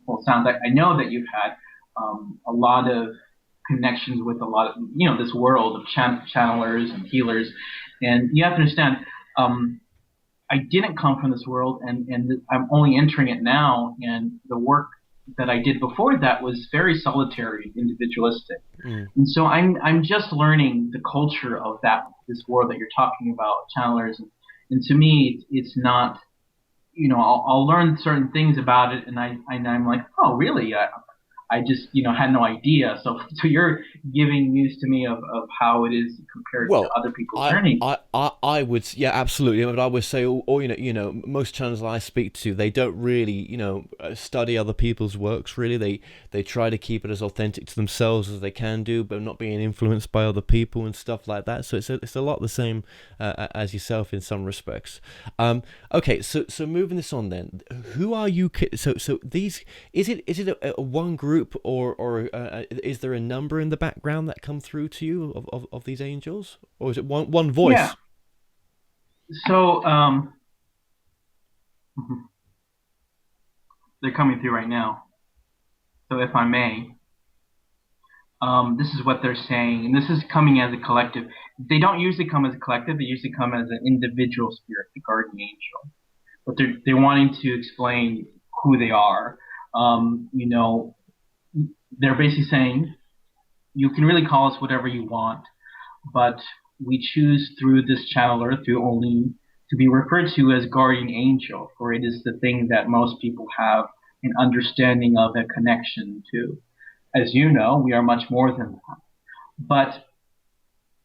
well, it sounds like I know that you've had a lot of connections with a lot of this world of channelers and healers, and you have to understand. I didn't come from this world, and I'm only entering it now. And the work that I did before that was very solitary, individualistic. Mm. And so I'm just learning the culture of this world that you're talking about, channelers. And to me, it's not. I'll learn certain things about it, and I'm like, oh, really? I just had no idea. So you're giving news to me of how it is compared to Well, other people's journeys. I would, yeah, absolutely. But I would say, or most channels I speak to, they don't really, study other people's works. Really, they try to keep it as authentic to themselves as they can do, but not being influenced by other people and stuff like that. So it's a lot the same as yourself in some respects. Okay, so moving this on then, who are you? So these is it a one group or is there a number in the background that come through to you of these angels, or is it one Yeah. voice? So they're coming through right now. So if I may, this is what they're saying, and this is coming as a collective. They don't usually come as a collective. They usually come as an individual spirit, the guardian angel. But they're wanting to explain who they are. They're basically saying you can really call us whatever you want, but we choose through this channeler, through Ollin, to be referred to as guardian angel, for it is the thing that most people have an understanding of, a connection to. as you know, we are much more than that. But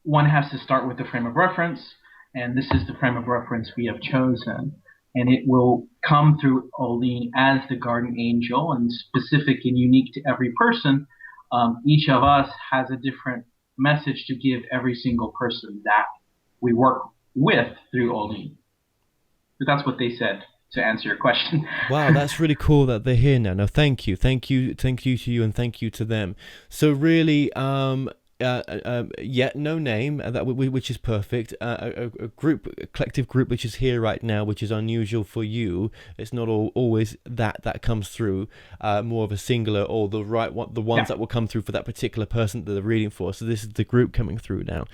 one has to start with the frame of reference, and this is the frame of reference we have chosen. And it will come through Ollin as the guardian angel, and specific and unique to every person. Each of us has a different message to give every single person that we work with through Ollin. So that's what they said, to answer your question. Wow, that's really cool that they're here now. No, thank you to you, and thank you to them. So really, no name, which is perfect. A collective group, which is here right now, which is unusual for you. It's not always that comes through. More of a singular, or the ones that will come through for that particular person that they're reading for. So this is the group coming through now.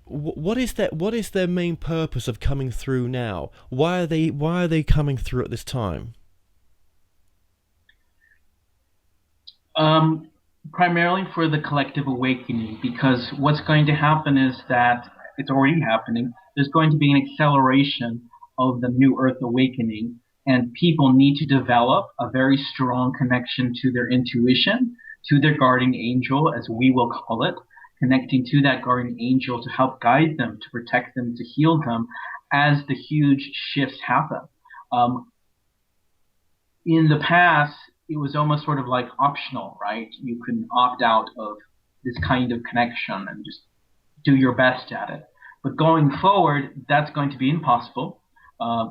What is their main purpose of coming through now? Why are they coming through at this time? Primarily for the collective awakening, because what's going to happen is that it's already happening. There's going to be an acceleration of the new Earth awakening, and people need to develop a very strong connection to their intuition, to their guardian angel, as we will call it, connecting to that guardian angel to help guide them, to protect them, to heal them as the huge shifts happen. In the past, it was almost sort of like optional, right? You can opt out of this kind of connection and just do your best at it. But going forward, that's going to be impossible.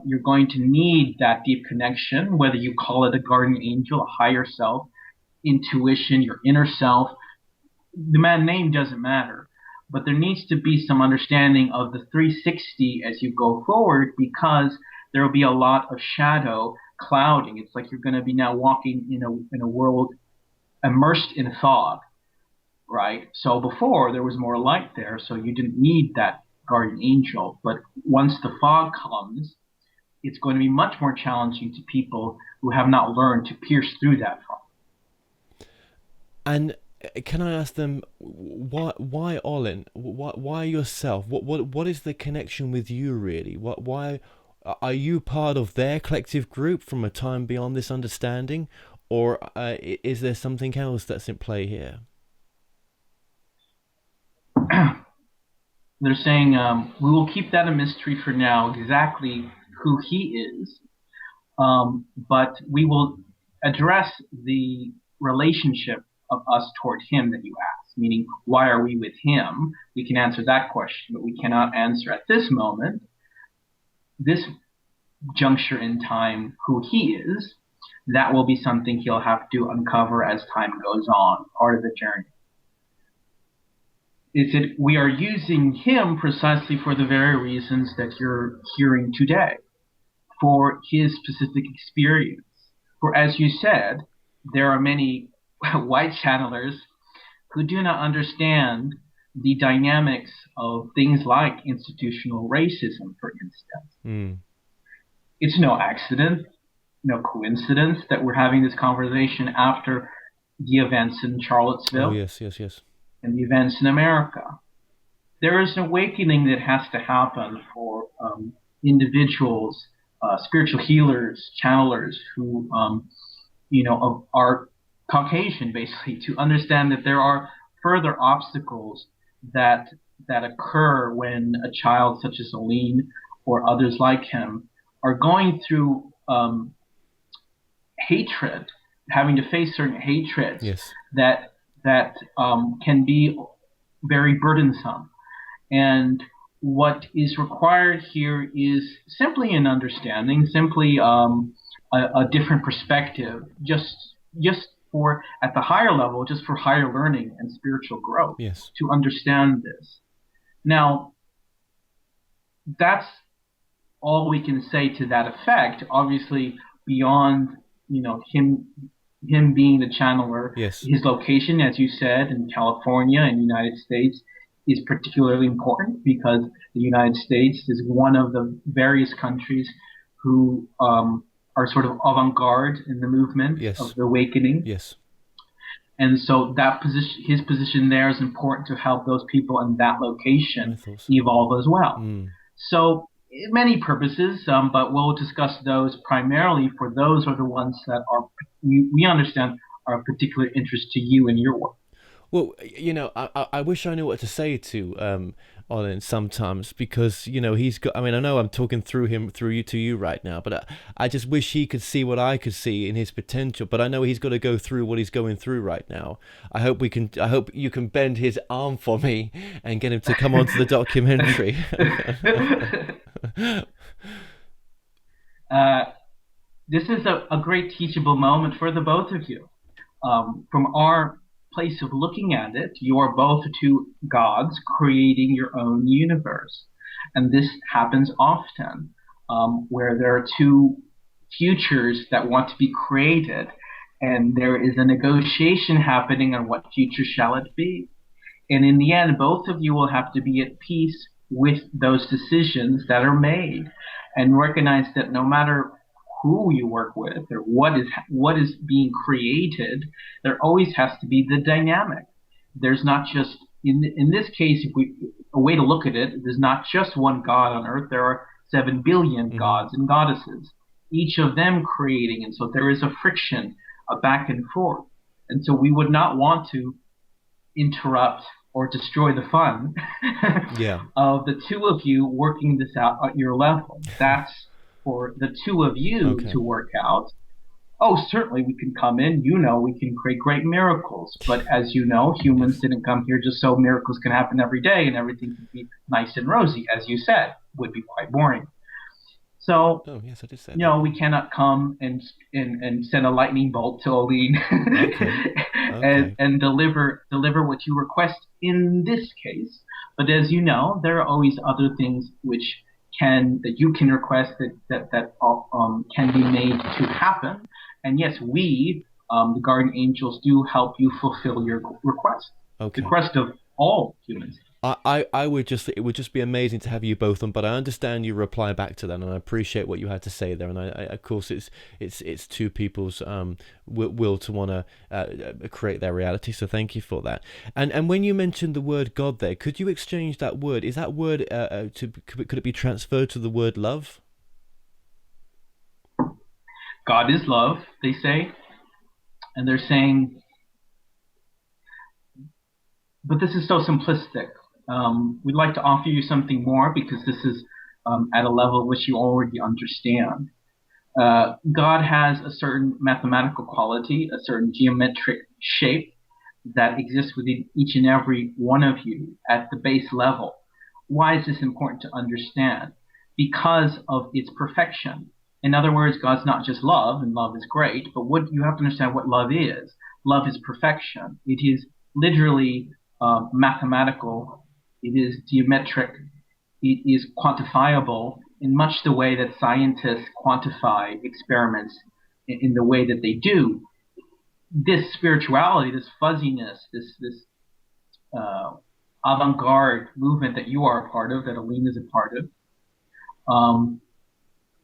You're going to need that deep connection, whether you call it a guardian angel, a higher self, intuition, your inner self. The name doesn't matter. But there needs to be some understanding of the 360 as you go forward, because there will be a lot of shadow clouding. It's like you're going to be now walking in a world immersed in fog, right? So before there was more light there, so you didn't need that guardian angel. But once the fog comes, it's going to be much more challenging to people who have not learned to pierce through that fog. And can I ask them why Ollin? Why yourself? What is the connection with you really? Why are you part of their collective group from a time beyond this understanding, or is there something else that's in play here? They're saying we will keep that a mystery for now, exactly who he is, but we will address the relationship of us toward him that you asked, meaning why are we with him? We can answer that question, but we cannot answer at this moment, this juncture in time, who he is. That will be something he'll have to uncover as time goes on, part of the journey. Is it we are using him precisely for the very reasons that you're hearing today, for his specific experience. For as you said, there are many white channelers who do not understand the dynamics of things like institutional racism, for instance. It's no accident, no coincidence that we're having this conversation after the events in Charlottesville. Oh, yes. And the events in America. There is an awakening that has to happen for individuals, spiritual healers, channelers who, are Caucasian, basically, to understand that there are further obstacles that occur when a child such as Ollin or others like him are going through hatred, having to face certain hatreds. Yes. that can be very burdensome. And what is required here is simply an understanding, simply a different perspective, just for, at the higher level, just for higher learning and spiritual growth, yes, to understand this. Now, that's all we can say to that effect. Obviously, beyond him being the channeler, yes, his location, as you said, in California and the United States is particularly important, because the United States is one of the various countries who are sort of avant-garde in the movement, yes, of the awakening. Yes. And so that position, his position there, is important to help those people in that location evolve as well. So many purposes, but we'll discuss those primarily for those are the ones that are, we understand, are of particular interest to you and your work. Well, I wish I knew what to say to Ollin sometimes, because he's got. I mean, I know I'm talking through you to you right now, but I just wish he could see what I could see in his potential. But I know he's got to go through what he's going through right now. I hope you can bend his arm for me and get him to come onto the documentary. This is a great teachable moment for the both of you. From our place of looking at it, you are both two gods creating your own universe. And this happens often, where there are two futures that want to be created, and there is a negotiation happening on what future shall it be. And in the end, both of you will have to be at peace with those decisions that are made, and recognize that no matter who you work with or what is being created, there always has to be the dynamic. There's not just in this case, a way to look at it, there's not just one God on earth. There are 7 billion gods and goddesses, each of them creating, and so there is a friction, a back and forth. And so we would not want to interrupt or destroy the fun of the two of you working this out at your level. That's for the two of you to work out. Oh, certainly we can come in, we can create great miracles. But as you know, humans didn't come here just so miracles can happen every day and everything can be nice and rosy, as you said, would be quite boring. So, I did say that. We cannot come and send a lightning bolt to Ollin and deliver what you request in this case. But as you know, there are always other things that you can request that can be made to happen. And yes, we, the guardian angels, do help you fulfill your request. The request of all humans. It would just be amazing to have you both on, but I understand you reply back to that, and I appreciate what you had to say there. And I of course, it's two people's will to want to create their reality. So thank you for that. And when you mentioned the word God there, could you exchange that word? Is that word could it be transferred to the word love? God is love, they say, and they're saying, but this is so simplistic. We'd like to offer you something more, because this is at a level which you already understand. God has a certain mathematical quality, a certain geometric shape that exists within each and every one of you at the base level. Why is this important to understand? Because of its perfection. In other words, God's not just love, and love is great, but what you have to understand what love is. Love is perfection. It is literally mathematical. It is geometric. It is quantifiable in much the way that scientists quantify experiments in the way that they do. This spirituality, this fuzziness, this avant-garde movement that you are a part of, that Ollin is a part of,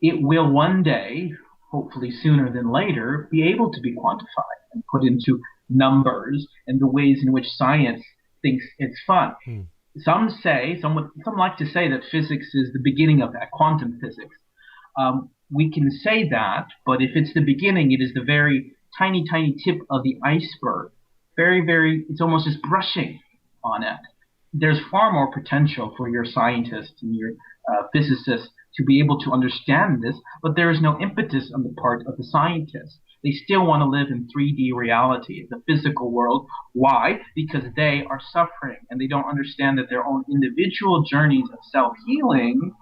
it will one day, hopefully sooner than later, be able to be quantified and put into numbers and the ways in which science thinks it's fun. Some like to say that physics is the beginning of that, quantum physics. We can say that, but if it's the beginning, it is the very tiny, tiny tip of the iceberg. Very, very, it's almost just brushing on it. There's far more potential for your scientists and your physicists to be able to understand this, but there is no impetus on the part of the scientists. They still want to live in 3D reality, the physical world. Why? Because they are suffering, and they don't understand that their own individual journeys of self-healing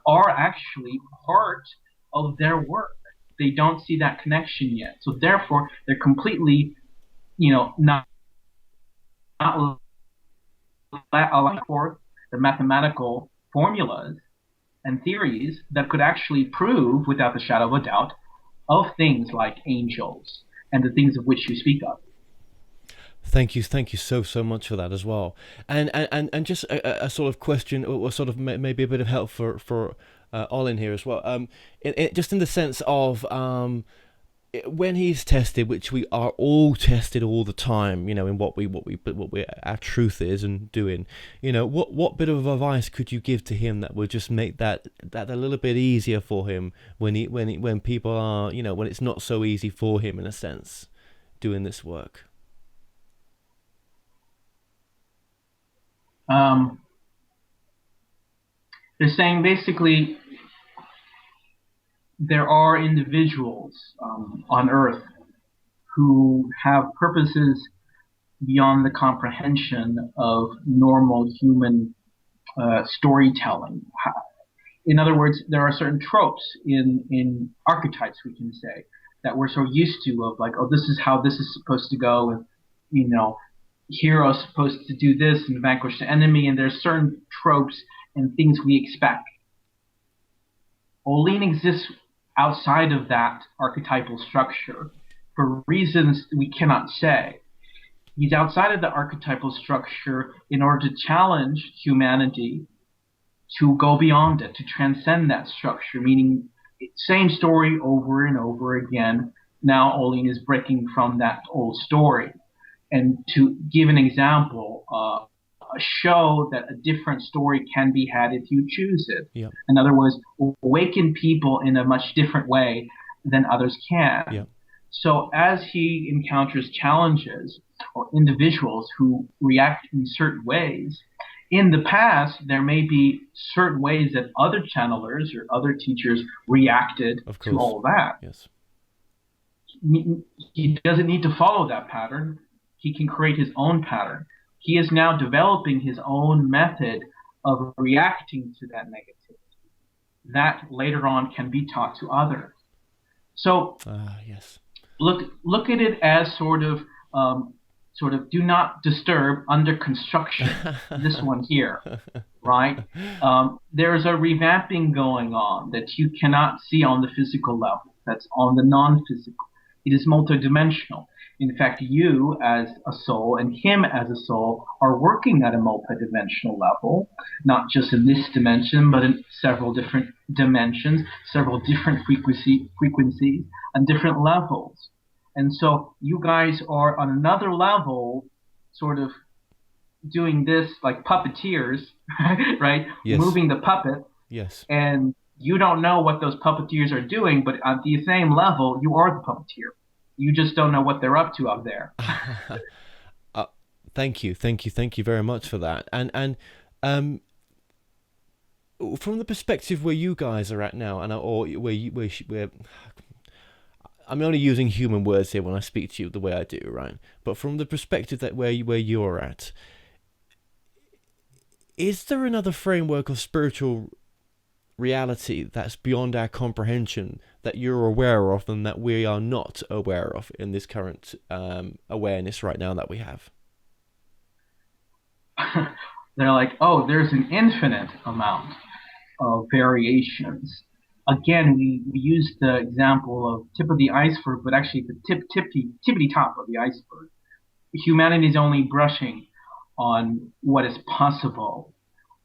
are actually part of their work. They don't see that connection yet. So therefore, they're completely, not allowing forth the mathematical formulas and theories that could actually prove, without the shadow of a doubt, of things like angels and the things of which you speak of. Thank you so much for that as well. And just a sort of question, or sort of maybe a bit of help for Ollin here as well. Just in the sense of when he's tested, which we are all tested all the time, in what our truth is and doing, what bit of advice could you give to him that would just make that a little bit easier for him when people are, when it's not so easy for him, in a sense? doing this work? They're saying basically there are individuals on Earth who have purposes beyond the comprehension of normal human storytelling. In other words, there are certain tropes in archetypes, we can say, that we're so used to, of like, oh, this is how this is supposed to go, and hero's supposed to do this and vanquish the enemy, and there's certain tropes and things we expect. Ollin exists outside of that archetypal structure for reasons we cannot say. He's outside of the archetypal structure in order to challenge humanity to go beyond it, to transcend that structure, meaning same story over and over again. Now Ollin is breaking from that old story. And to give an example, show that a different story can be had if you choose it. Yep. In other words, awaken people in a much different way than others can. Yep. So as he encounters challenges or individuals who react in certain ways, in the past, there may be certain ways that other channelers or other teachers reacted to all that. Yes. He doesn't need to follow that pattern. He can create his own pattern. He is now developing his own method of reacting to that negativity. That later on can be taught to others. So yes. Look at it as sort of do not disturb under construction. This one here, right? There's a revamping going on that you cannot see on the physical level. That's on the non-physical. It is multidimensional. In fact, you as a soul and him as a soul are working at a multidimensional level, not just in this dimension, but in several different dimensions, several different frequencies, and different levels. And so you guys are on another level, sort of doing this like puppeteers, right? Yes. Moving the puppet. Yes. And you don't know what those puppeteers are doing, but at the same level, you are the puppeteer. You just don't know what they're up to up there. Thank you very much for that. And from the perspective where you guys are at now, I'm only using human words here when I speak to you the way I do, right? But from the perspective that where you're at, is there another framework of spiritual reality that's beyond our comprehension that you're aware of and that we are not aware of in this current awareness right now that we have? They're like, oh, there's an infinite amount of variations. Again, we use the example of tip of the iceberg, but actually the tippity top of the iceberg. Humanity is only brushing on what is possible.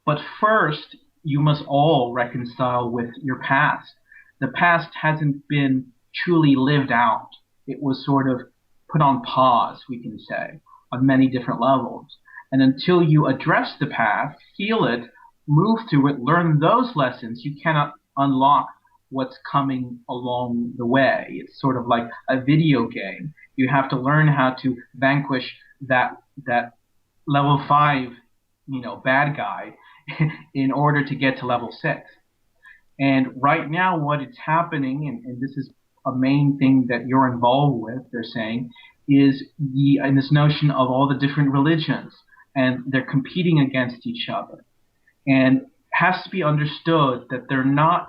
But first, you must all reconcile with your past. The past hasn't been truly lived out. It was sort of put on pause, we can say, on many different levels. And until you address the past, heal it, move through it, learn those lessons, you cannot unlock what's coming along the way. It's sort of like a video game. You have to learn how to vanquish that level 5, bad guy in order to get to level 6. And right now what is happening, and this is a main thing that you're involved with, they're saying, is in this notion of all the different religions, and they're competing against each other. And it has to be understood that they're not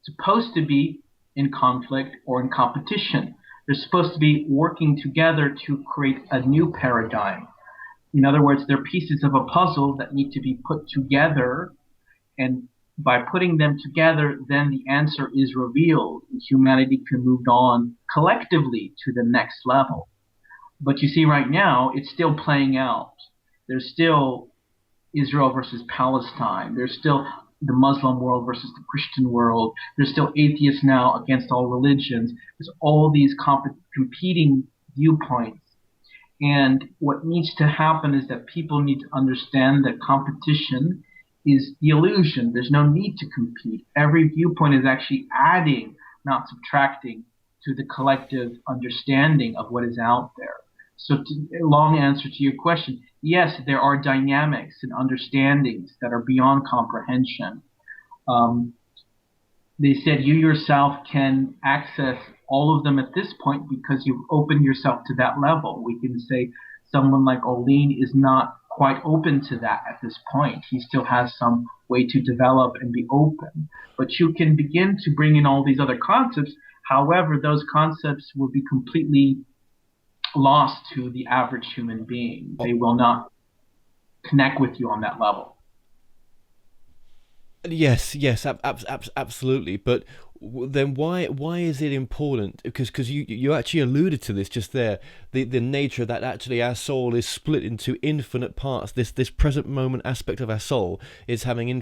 supposed to be in conflict or in competition. They're supposed to be working together to create a new paradigm. In other words, they're pieces of a puzzle that need to be put together, and by putting them together, then the answer is revealed, and humanity can move on collectively to the next level. But you see, right now, it's still playing out. There's still Israel versus Palestine. There's still the Muslim world versus the Christian world. There's still atheists now against all religions. There's all these competing viewpoints. And what needs to happen is that people need to understand that competition is the illusion. There's no need to compete. Every viewpoint is actually adding, not subtracting, to the collective understanding of what is out there. So, long answer to your question, yes, there are dynamics and understandings that are beyond comprehension. They said you yourself can access all of them at this point because you've opened yourself to that level. We can say someone like Ollin is not quite open to that at this point. He still has some way to develop and be open. But you can begin to bring in all these other concepts. However, those concepts will be completely lost to the average human being. They will not connect with you on that level. Yes, absolutely. But then why is it important? Because you actually alluded to this just there. The nature that actually our soul is split into infinite parts. This present moment aspect of our soul is having an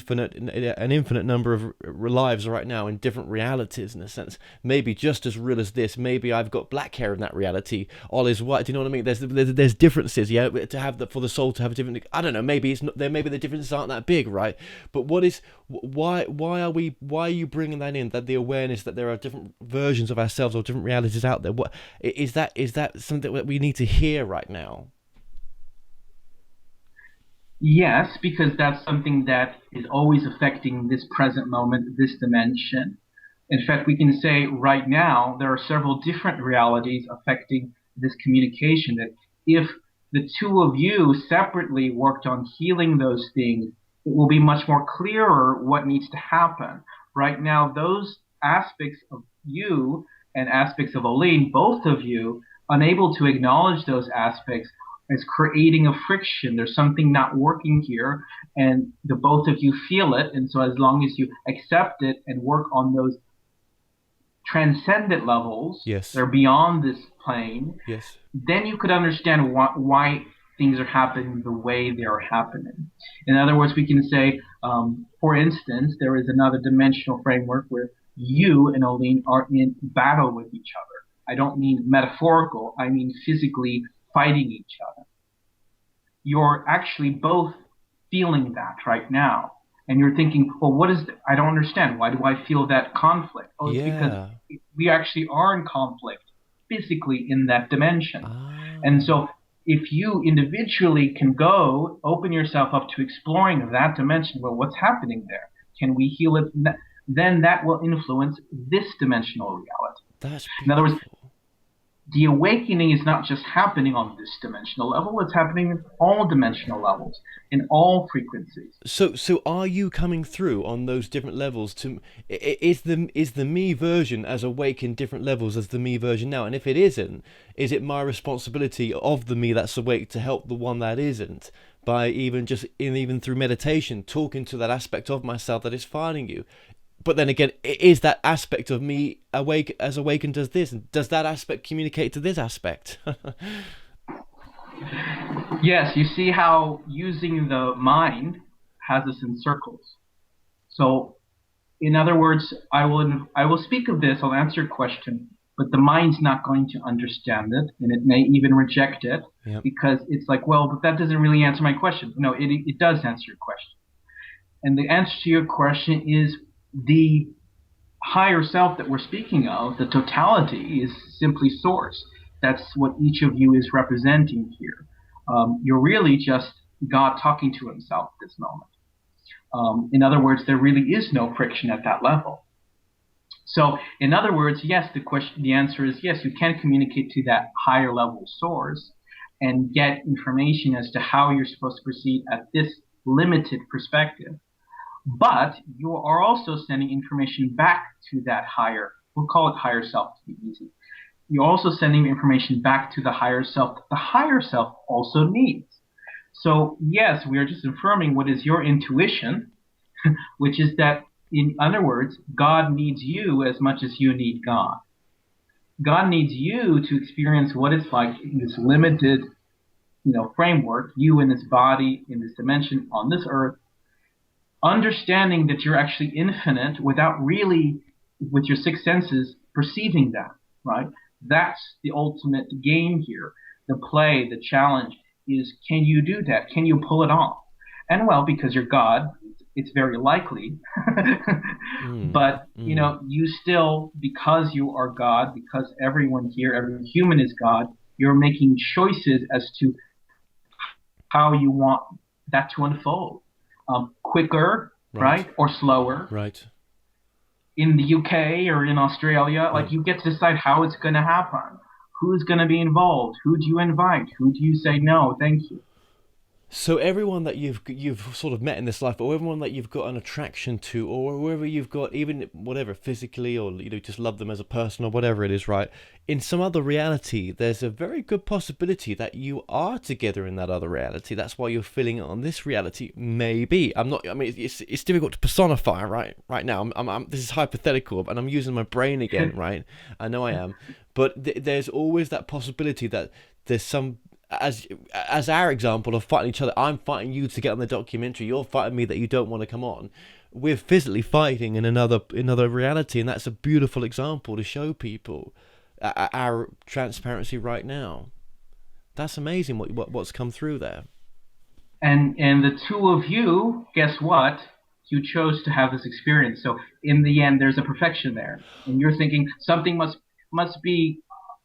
infinite number of lives right now in different realities, in a sense. Maybe just as real as this. Maybe I've got black hair in that reality. All is white. Do you know what I mean? There's differences. Yeah, to have for the soul to have a different. I don't know. Maybe it's not there. Maybe the differences aren't that big, right? But why are you bringing that in? That the awareness that there are different versions of ourselves or different realities out there. What is that? Is that something that we need to hear right now? Yes, because that's something that is always affecting this present moment, this dimension. In fact, we can say right now there are several different realities affecting this communication. That if the two of you separately worked on healing those things, it will be much more clearer what needs to happen. Right now, those aspects of you and aspects of Ollin, both of you, unable to acknowledge those aspects, is creating a friction. There's something not working here, and the both of you feel it. And so as long as you accept it and work on those transcendent levels, yes, that are beyond this plane, yes, then you could understand why things are happening the way they are happening. In other words, we can say, for instance, there is another dimensional framework where you and Ollin are in battle with each other. I don't mean metaphorical, I mean physically fighting each other. You're actually both feeling that right now. And you're thinking, well, what is that? I don't understand. Why do I feel that conflict? Oh, it's because we actually are in conflict physically in that dimension. And so if you individually can go open yourself up to exploring that dimension, well, what's happening there? Can we heal it? Then that will influence this dimensional reality. That's beautiful. In other words, the awakening is not just happening on this dimensional level, it's happening in all dimensional levels, in all frequencies. So are you coming through on those different levels? Is the me version as awake in different levels as the me version now? And if it isn't, is it my responsibility of the me that's awake to help the one that isn't? By even through meditation, talking to that aspect of myself that is finding you. But then again, is that aspect of me awakened as this? And does that aspect communicate to this aspect? Yes, you see how using the mind has us in circles. So, in other words, I will speak of this, I'll answer your question, but the mind's not going to understand it, and it may even reject it, because it's like, well, but that doesn't really answer my question. No, it does answer your question. And the answer to your question is the higher self that we're speaking of, the totality, is simply source. That's what each of you is representing here. You're really just God talking to himself at this moment. In other words, there really is no friction at that level. So, in other words, yes, the answer is yes, you can communicate to that higher level source and get information as to how you're supposed to proceed at this limited perspective. But you are also sending information back to that higher, we'll call it higher self to be easy. You're also sending information back to the higher self that the higher self also needs. So yes, we are just affirming what is your intuition, which is that, in other words, God needs you as much as you need God. God needs you to experience what it's like in this limited, framework, you in this body, in this dimension, on this earth, understanding that you're actually infinite without really, with your six senses, perceiving that, right? That's the ultimate game here. The play, the challenge is, can you do that? Can you pull it off? And well, because you're God, it's very likely. But, you still, because you are God, because everyone here, every human is God, you're making choices as to how you want that to unfold. Quicker, right? Or slower. Right. In the UK or in Australia, like you get to decide how it's going to happen. Who's going to be involved? Who do you invite? Who do you say no, thank you? So everyone that you've sort of met in this life, or everyone that you've got an attraction to, or whoever you've got, even whatever physically, or just love them as a person, or whatever it is, right? In some other reality, there's a very good possibility that you are together in that other reality. That's why you're feeling it on this reality. Maybe I'm not. I mean, it's difficult to personify right now. This is hypothetical, and I'm using my brain again, right? I know I am, but there's always that possibility that there's some. As our example of fighting each other, I'm fighting you to get on the documentary, you're fighting me that you don't want to come on. We're physically fighting in another reality, and that's a beautiful example to show people our transparency right now. That's amazing what's come through there. And the two of you, guess what? You chose to have this experience. So in the end, there's a perfection there, and you're thinking something must be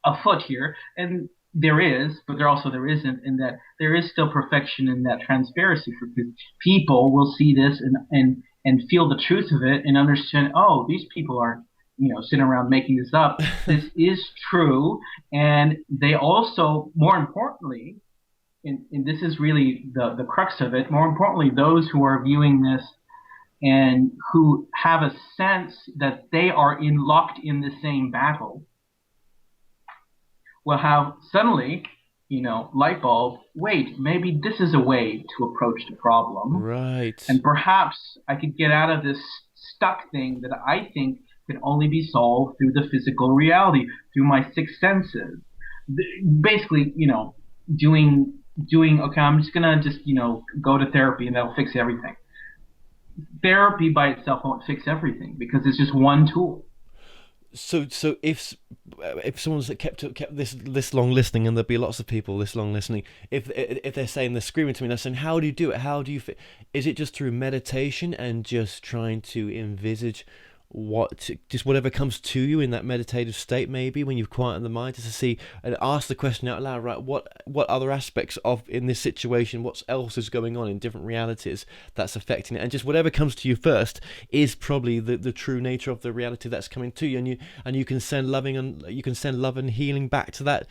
afoot here, and there is, but there isn't, in that there is still perfection in that transparency. For people will see this and feel the truth of it and understand, oh, these people aren't, sitting around making this up. This is true. And they also, more importantly, and this is really the crux of it, more importantly, those who are viewing this and who have a sense that they are locked in the same battle, will have suddenly, light bulb, wait, maybe this is a way to approach the problem. Right. And perhaps I could get out of this stuck thing that I think can only be solved through the physical reality, through my six senses. Basically, doing, okay, I'm just going to go to therapy and that'll fix everything. Therapy by itself won't fix everything because it's just one tool. So if someone's kept this long listening, and there'll be lots of people this long listening, if they're saying, they're screaming to me, they're saying, how do you do it? How do you fit? Is it just through meditation and just trying to envisage just whatever comes to you in that meditative state, maybe when you've quieted the mind, just to see and ask the question out loud, right? What other aspects of in this situation, what else is going on in different realities that's affecting it, and just whatever comes to you first is probably the true nature of the reality that's coming to you, and you can send love and healing back to that.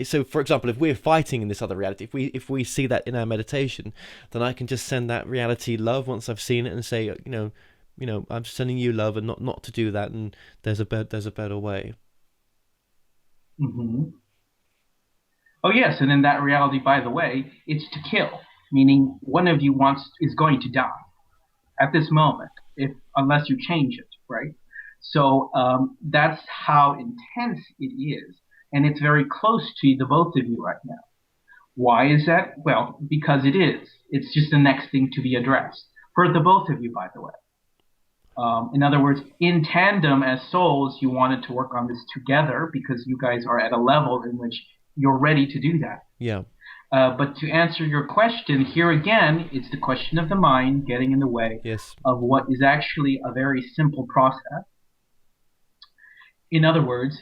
So for example, if we're fighting in this other reality, if we see that in our meditation, then I can just send that reality love once I've seen it and say, I'm sending you love, and not to do that, and there's a better way. Mm-hmm. Oh yes, and in that reality, by the way, it's to kill, meaning one of you is going to die at this moment, unless you change it, right? So that's how intense it is, and it's very close to the both of you right now. Why is that? Well, because it is. It's just the next thing to be addressed for the both of you, by the way. In other words, in tandem as souls, you wanted to work on this together because you guys are at a level in which you're ready to do that. Yeah. But to answer your question, here again, it's the question of the mind getting in the way of what is actually a very simple process. In other words,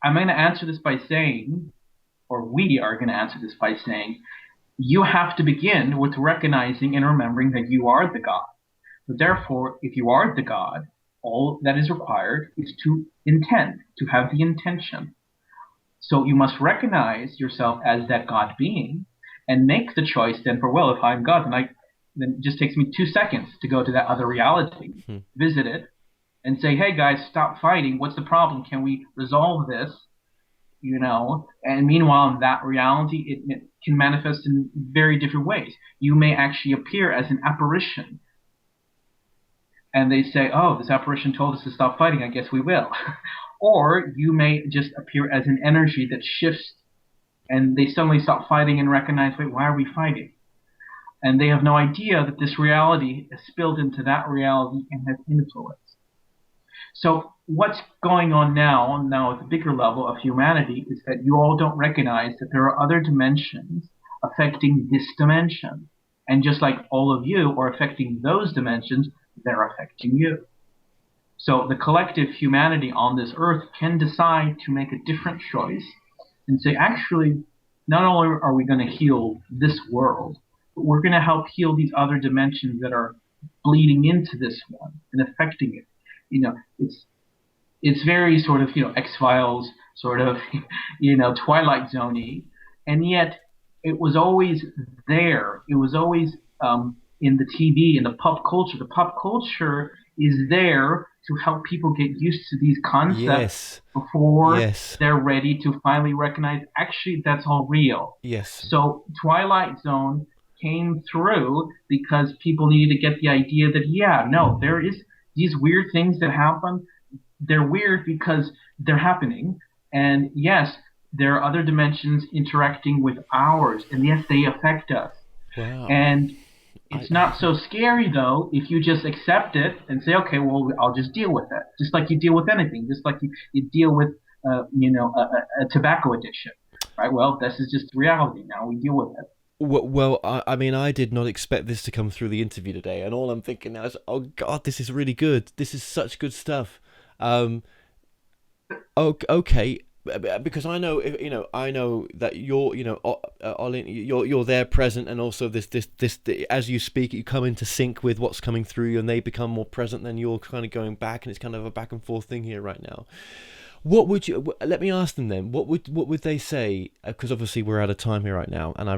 I'm going to answer this by saying, or we are going to answer this by saying, you have to begin with recognizing and remembering that you are the God. So therefore, if you are the God, all that is required is to intend, to have the intention. So you must recognize yourself as that God being and make the choice then for, well, if I'm God, then it just takes me 2 seconds to go to that other reality, visit it, and say, hey guys, stop fighting. What's the problem? Can we resolve this? And meanwhile, in that reality, it can manifest in very different ways. You may actually appear as an apparition. And they say, oh, this apparition told us to stop fighting, I guess we will. Or you may just appear as an energy that shifts, and they suddenly stop fighting and recognize, wait, why are we fighting? And they have no idea that this reality has spilled into that reality and has influence. So what's going on now at the bigger level of humanity, is that you all don't recognize that there are other dimensions affecting this dimension. And just like all of you are affecting those dimensions, they're affecting you. So the collective humanity on this earth can decide to make a different choice and say, actually, not only are we going to heal this world, but we're going to help heal these other dimensions that are bleeding into this one and affecting it. It's very sort of, X-Files, sort of, Twilight Zone-y, and yet it was always there. It was always in the TV, in the pop culture. The pop culture is there to help people get used to these concepts before they're ready to finally recognize, actually, that's all real. Yes. So Twilight Zone came through because people needed to get the idea that, there is these weird things that happen. They're weird because they're happening. And yes, there are other dimensions interacting with ours. And yes, they affect us. Wow. And it's not so scary, though, if you just accept it and say, okay, well, I'll just deal with it. Just like you deal with anything. Just like you deal with, a tobacco addiction. Right? Well, this is just reality. Now we deal with it. Well, I mean, I did not expect this to come through the interview today. And all I'm thinking now is, oh, God, this is really good. This is such good stuff. Okay. Because I know, I know that you're, Ollin, you're there present, and also this, as you speak, you come into sync with what's coming through you, and they become more present. Then you're kind of going back, and it's kind of a back and forth thing here right now. What would you? Let me ask them then. What would they say? Because obviously we're out of time here right now, and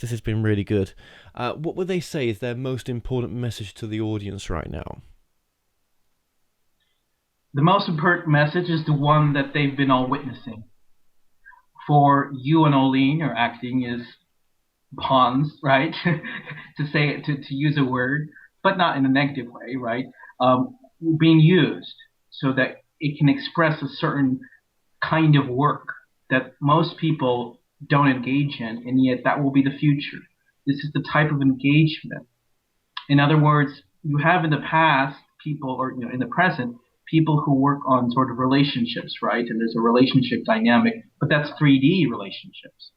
this has been really good. What would they say is their most important message to the audience right now? The most important message is the one that they've been all witnessing. For you and Ollin are acting as pawns, right? to use a word, but not in a negative way, right? Being used so that it can express a certain kind of work that most people don't engage in, and yet that will be the future. This is the type of engagement. In other words, you have in the past people, or in the present, people who work on sort of relationships, right? And there's a relationship dynamic, but that's 3D relationships.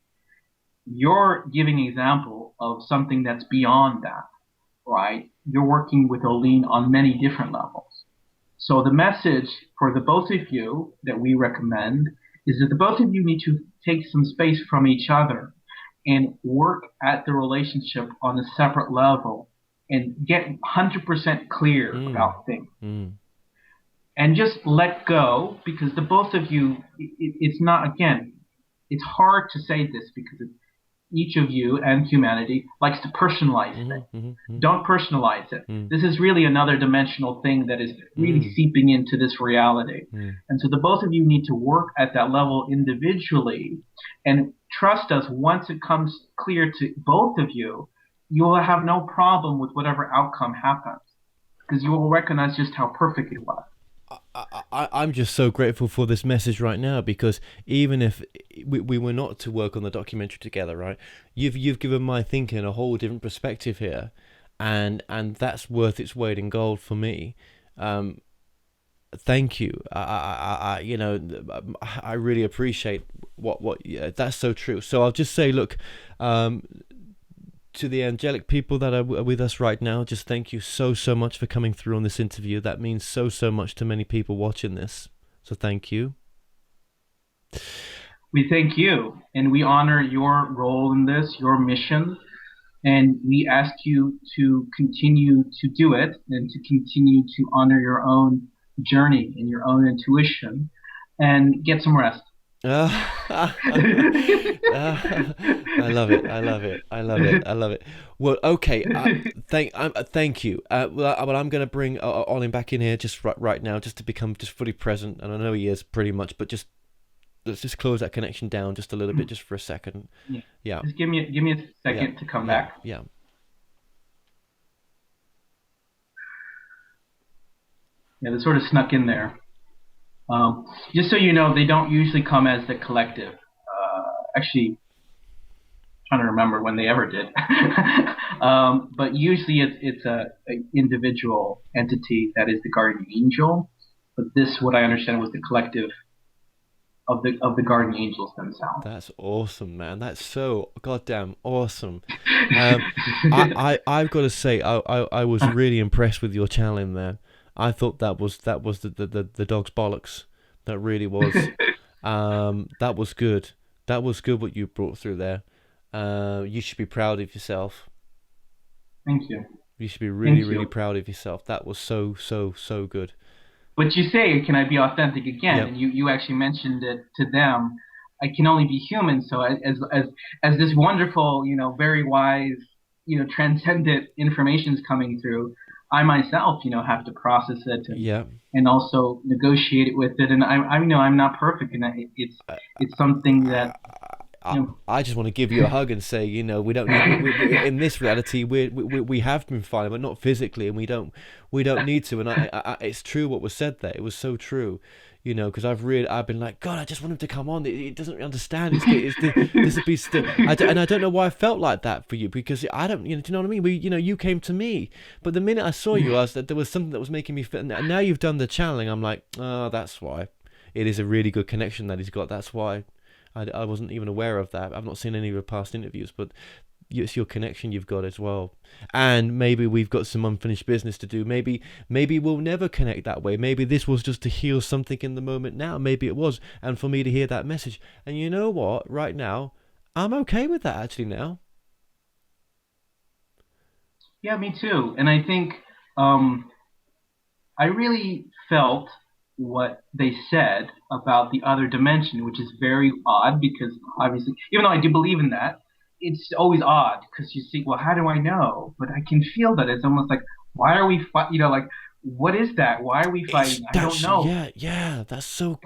You're giving an example of something that's beyond that, right? You're working with Ollin on many different levels. So the message for the both of you that we recommend is that the both of you need to take some space from each other and work at the relationship on a separate level and get 100% clear about things. And just let go, because the both of you, it's not, again, it's hard to say this because each of you and humanity likes to personalize things. Don't personalize it. This is really another dimensional thing that is really seeping into this reality. And so the both of you need to work at that level individually, and trust us, once it comes clear to both of you, you will have no problem with whatever outcome happens, because you will recognize just how perfect it was. I'm just so grateful for this message right now, because even if we were not to work on the documentary together, right, you've given my thinking a whole different perspective here, and that's worth its weight in gold for me. Thank you. I really appreciate what that's so true. So I'll just say, look, to the angelic people that are with us right now, just thank you so much for coming through on this interview. That means so much to many people watching this. So thank you. We thank you, and we honor your role in this, your mission, and we ask you to continue to do it and to continue to honor your own journey and your own intuition, and get some rest. I love it. Well, okay. Thank you. Well, I'm going to bring Ollin back in here just right now, just to become just fully present. And I know he is pretty much, but let's just close that connection down just a little bit, just for a second. Yeah. Just give me a second to come back. Yeah. Yeah, they sort of snuck in there. Just so you know, they don't usually come as the collective. Actually, I'm trying to remember when they ever did. But usually it's a individual entity that is the guardian angel. But this, what I understand, was the collective of the guardian angels themselves. That's awesome, man. That's so goddamn awesome. I've got to say, I was really impressed with your channeling there. I thought that was the dog's bollocks. That really was. That was good. That was good what you brought through there. You should be proud of yourself. Thank you. You should be really proud of yourself. That was so good. But you say, can I be authentic again? Yep. And you actually mentioned it to them. I can only be human. So as this wonderful, very wise, transcendent information is coming through, I myself, have to process it and also negotiate it with it. And I'm not perfect, and it's something that. I just want to give you a hug and say, we don't need, in this reality we have been fine, but not physically, and we don't need to. And I it's true what was said there. It was so true, because I've been like, God, I just want him to come on. It doesn't understand. This would be still. And I don't know why I felt like that for you, because I don't. Do you know what I mean? You came to me, but the minute I saw you, I was that there was something that was making me feel. And now you've done the channeling. I'm like, oh, that's why. It is a really good connection that he's got. That's why. I wasn't even aware of that. I've not seen any of your past interviews, but it's your connection you've got as well. And maybe we've got some unfinished business to do. Maybe we'll never connect that way. Maybe this was just to heal something in the moment now. Maybe it was. And for me to hear that message. And you know what? Right now, I'm okay with that actually now. Yeah, me too. And I think I really felt what they said about the other dimension, which is very odd, because obviously, even though I do believe in that, it's always odd, because you see, well, how do I know? But I can feel that it's almost like, why are we like, what is that? Why are we fighting? I don't know. Yeah, that's so.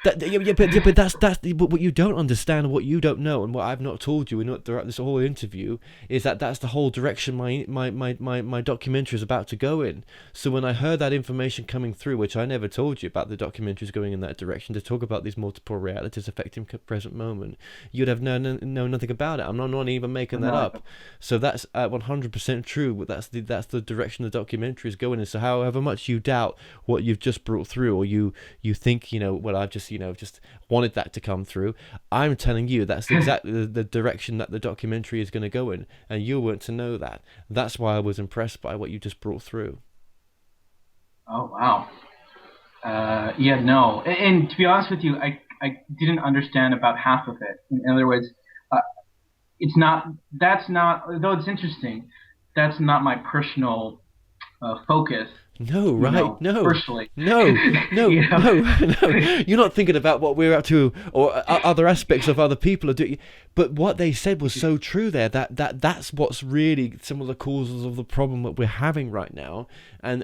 But that's what you don't understand, what you don't know, and what I've not told you throughout this whole interview is that's the whole direction my documentary is about to go in. So when I heard that information coming through, which I never told you about, the documentaries going in that direction to talk about these multiple realities affecting present moment, you'd have known nothing about it. I'm not even making that up. So that's 100% true. That's the direction the documentary is going in. So however much you doubt what you've just brought through, or you think well, I've just wanted that to come through, I'm telling you that's exactly the direction that the documentary is going to go in, and you weren't to know that. That's why I was impressed by what you just brought through. Oh wow. Yeah, no, and to be honest with you, I didn't understand about half of it. In other words, that's not, though it's interesting, that's not my personal focus. No, right? No, personally. No. You're not thinking about what we're up to or other aspects of other people are doing. But what they said was so true there. That's what's really some of the causes of the problem that we're having right now, and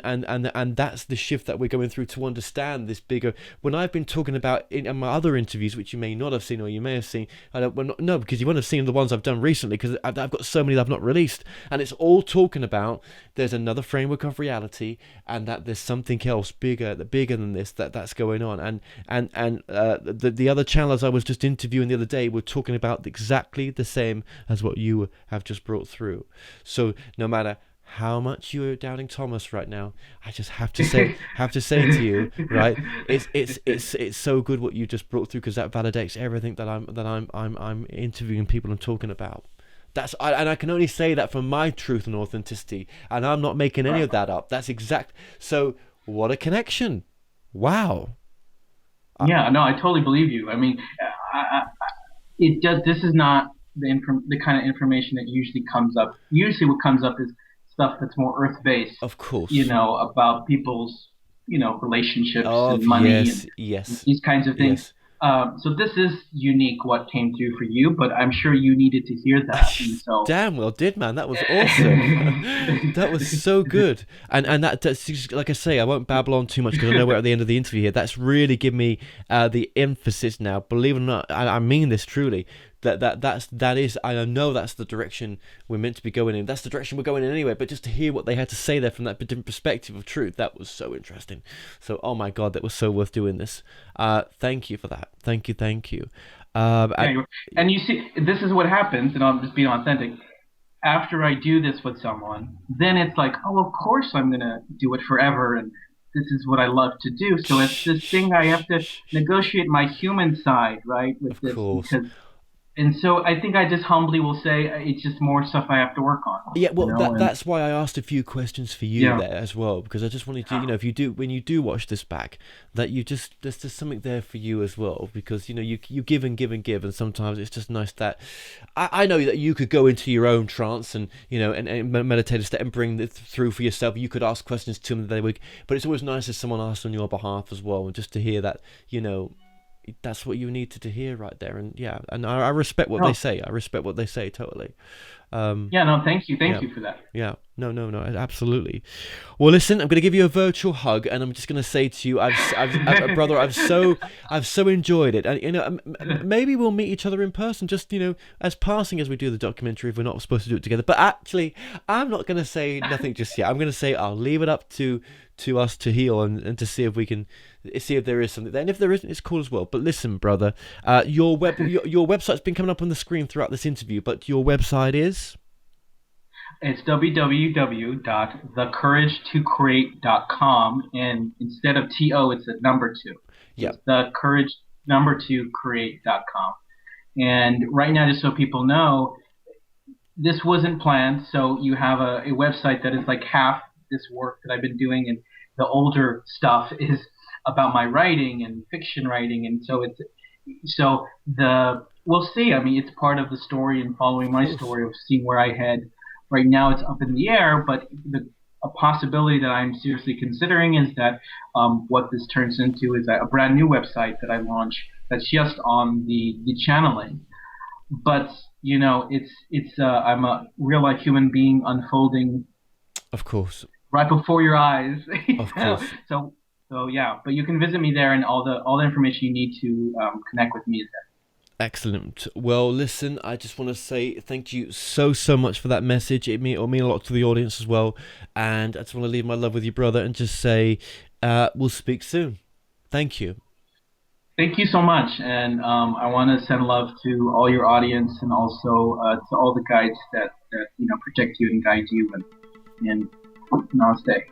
that's the shift that we're going through to understand this bigger. When I've been talking about in my other interviews, which you may not have seen or you may have seen, no, because you won't have seen the ones I've done recently, because I've got so many that I've not released, and it's all talking about there's another framework of reality, and that there's something else bigger than this that's going on, and the other channels I was just interviewing the other day were talking about exactly the same as what you have just brought through. So no matter how much you're doubting Thomas right now, I just have to say to you, right? It's so good what you just brought through, because that validates everything that I'm interviewing people and talking about. And I can only say that from my truth and authenticity, and I'm not making any of that up. That's exact. So what a connection! Wow. Yeah, no, I totally believe you. I mean, it does. This is not the kind of information that usually comes up. Usually, what comes up is stuff that's more earth-based. Of course. About people's relationships and money and these kinds of things. Yes. So this is unique what came through for you, but I'm sure you needed to hear that. And so damn well did, man. That was awesome. That was so good. And that's like I say, I won't babble on too much because I know we're at the end of the interview here. That's really given me the emphasis now. Believe it or not, I mean this truly. That is, I know that's the direction we're meant to be going in. That's the direction we're going in anyway. But just to hear what they had to say there from that different perspective of truth, that was so interesting. So, oh my God, that was so worth doing this. Thank you for that. Thank you. And you see, this is what happens, and I'm just being authentic. After I do this with someone, then it's like, oh, of course I'm gonna do it forever, and this is what I love to do. So it's this thing I have to negotiate my human side, right, with Of this course. because. And so I think I just humbly will say it's just more stuff I have to work on. Yeah, well, And that's why I asked a few questions for you yeah, there as well, because I just wanted to, if you do, when you do watch this back, that there's just something there for you as well, because you give and give and give, and sometimes it's just nice that I know that you could go into your own trance and and meditate a step and bring it through for yourself. You could ask questions to them that week, but it's always nice if someone asks on your behalf as well, and just to hear that that's what you needed to hear right there. And yeah, and I respect what they say. I respect what they say totally. Yeah, no, thank you for that. Yeah, no, absolutely. Well, listen, I'm going to give you a virtual hug, and I'm just going to say to you, brother, I've so enjoyed it, and maybe we'll meet each other in person, just as passing as we do the documentary, if we're not supposed to do it together. But actually, I'm not going to say nothing just yet. I'm going to say I'll leave it up to us to heal and to see if we can see if there is something there, and if there isn't, it's cool as well. But listen, brother, your website's been coming up on the screen throughout this interview, but your website is. It's www.thecouragetocreate.com, and instead of TO, it's a number 2. Yeah. It's thecouragetocreate.com. And right now, just so people know, this wasn't planned. So you have a website that is like half this work that I've been doing, and the older stuff is about my writing and fiction writing, and we'll see. I mean, it's part of the story and following my story of seeing where I head. Right now, it's up in the air, but a possibility that I'm seriously considering is that what this turns into is a brand new website that I launch that's just on the channeling. But I'm a real life human being unfolding. Of course. Right before your eyes. Of course. So yeah, but you can visit me there, and all the information you need to connect with me is there. Excellent. Well, listen, I just want to say thank you so mean for that message. It'll mean a lot to the audience as well. And I just want to leave my love with you, brother, and just say we'll speak soon. Thank you. Thank you so much. And I want to send love to all your audience, and also to all the guides that protect you and guide you. And namaste.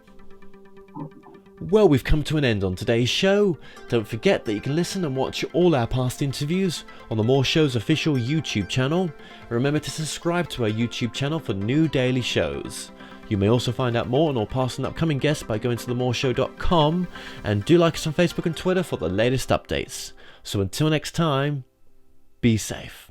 Well, we've come to an end on today's show. Don't forget that you can listen and watch all our past interviews on the More Show's official YouTube channel. Remember to subscribe to our YouTube channel for new daily shows. You may also find out more on all past and upcoming guests by going to themoreshow.com, and do like us on Facebook and Twitter for the latest updates. So until next time, be safe.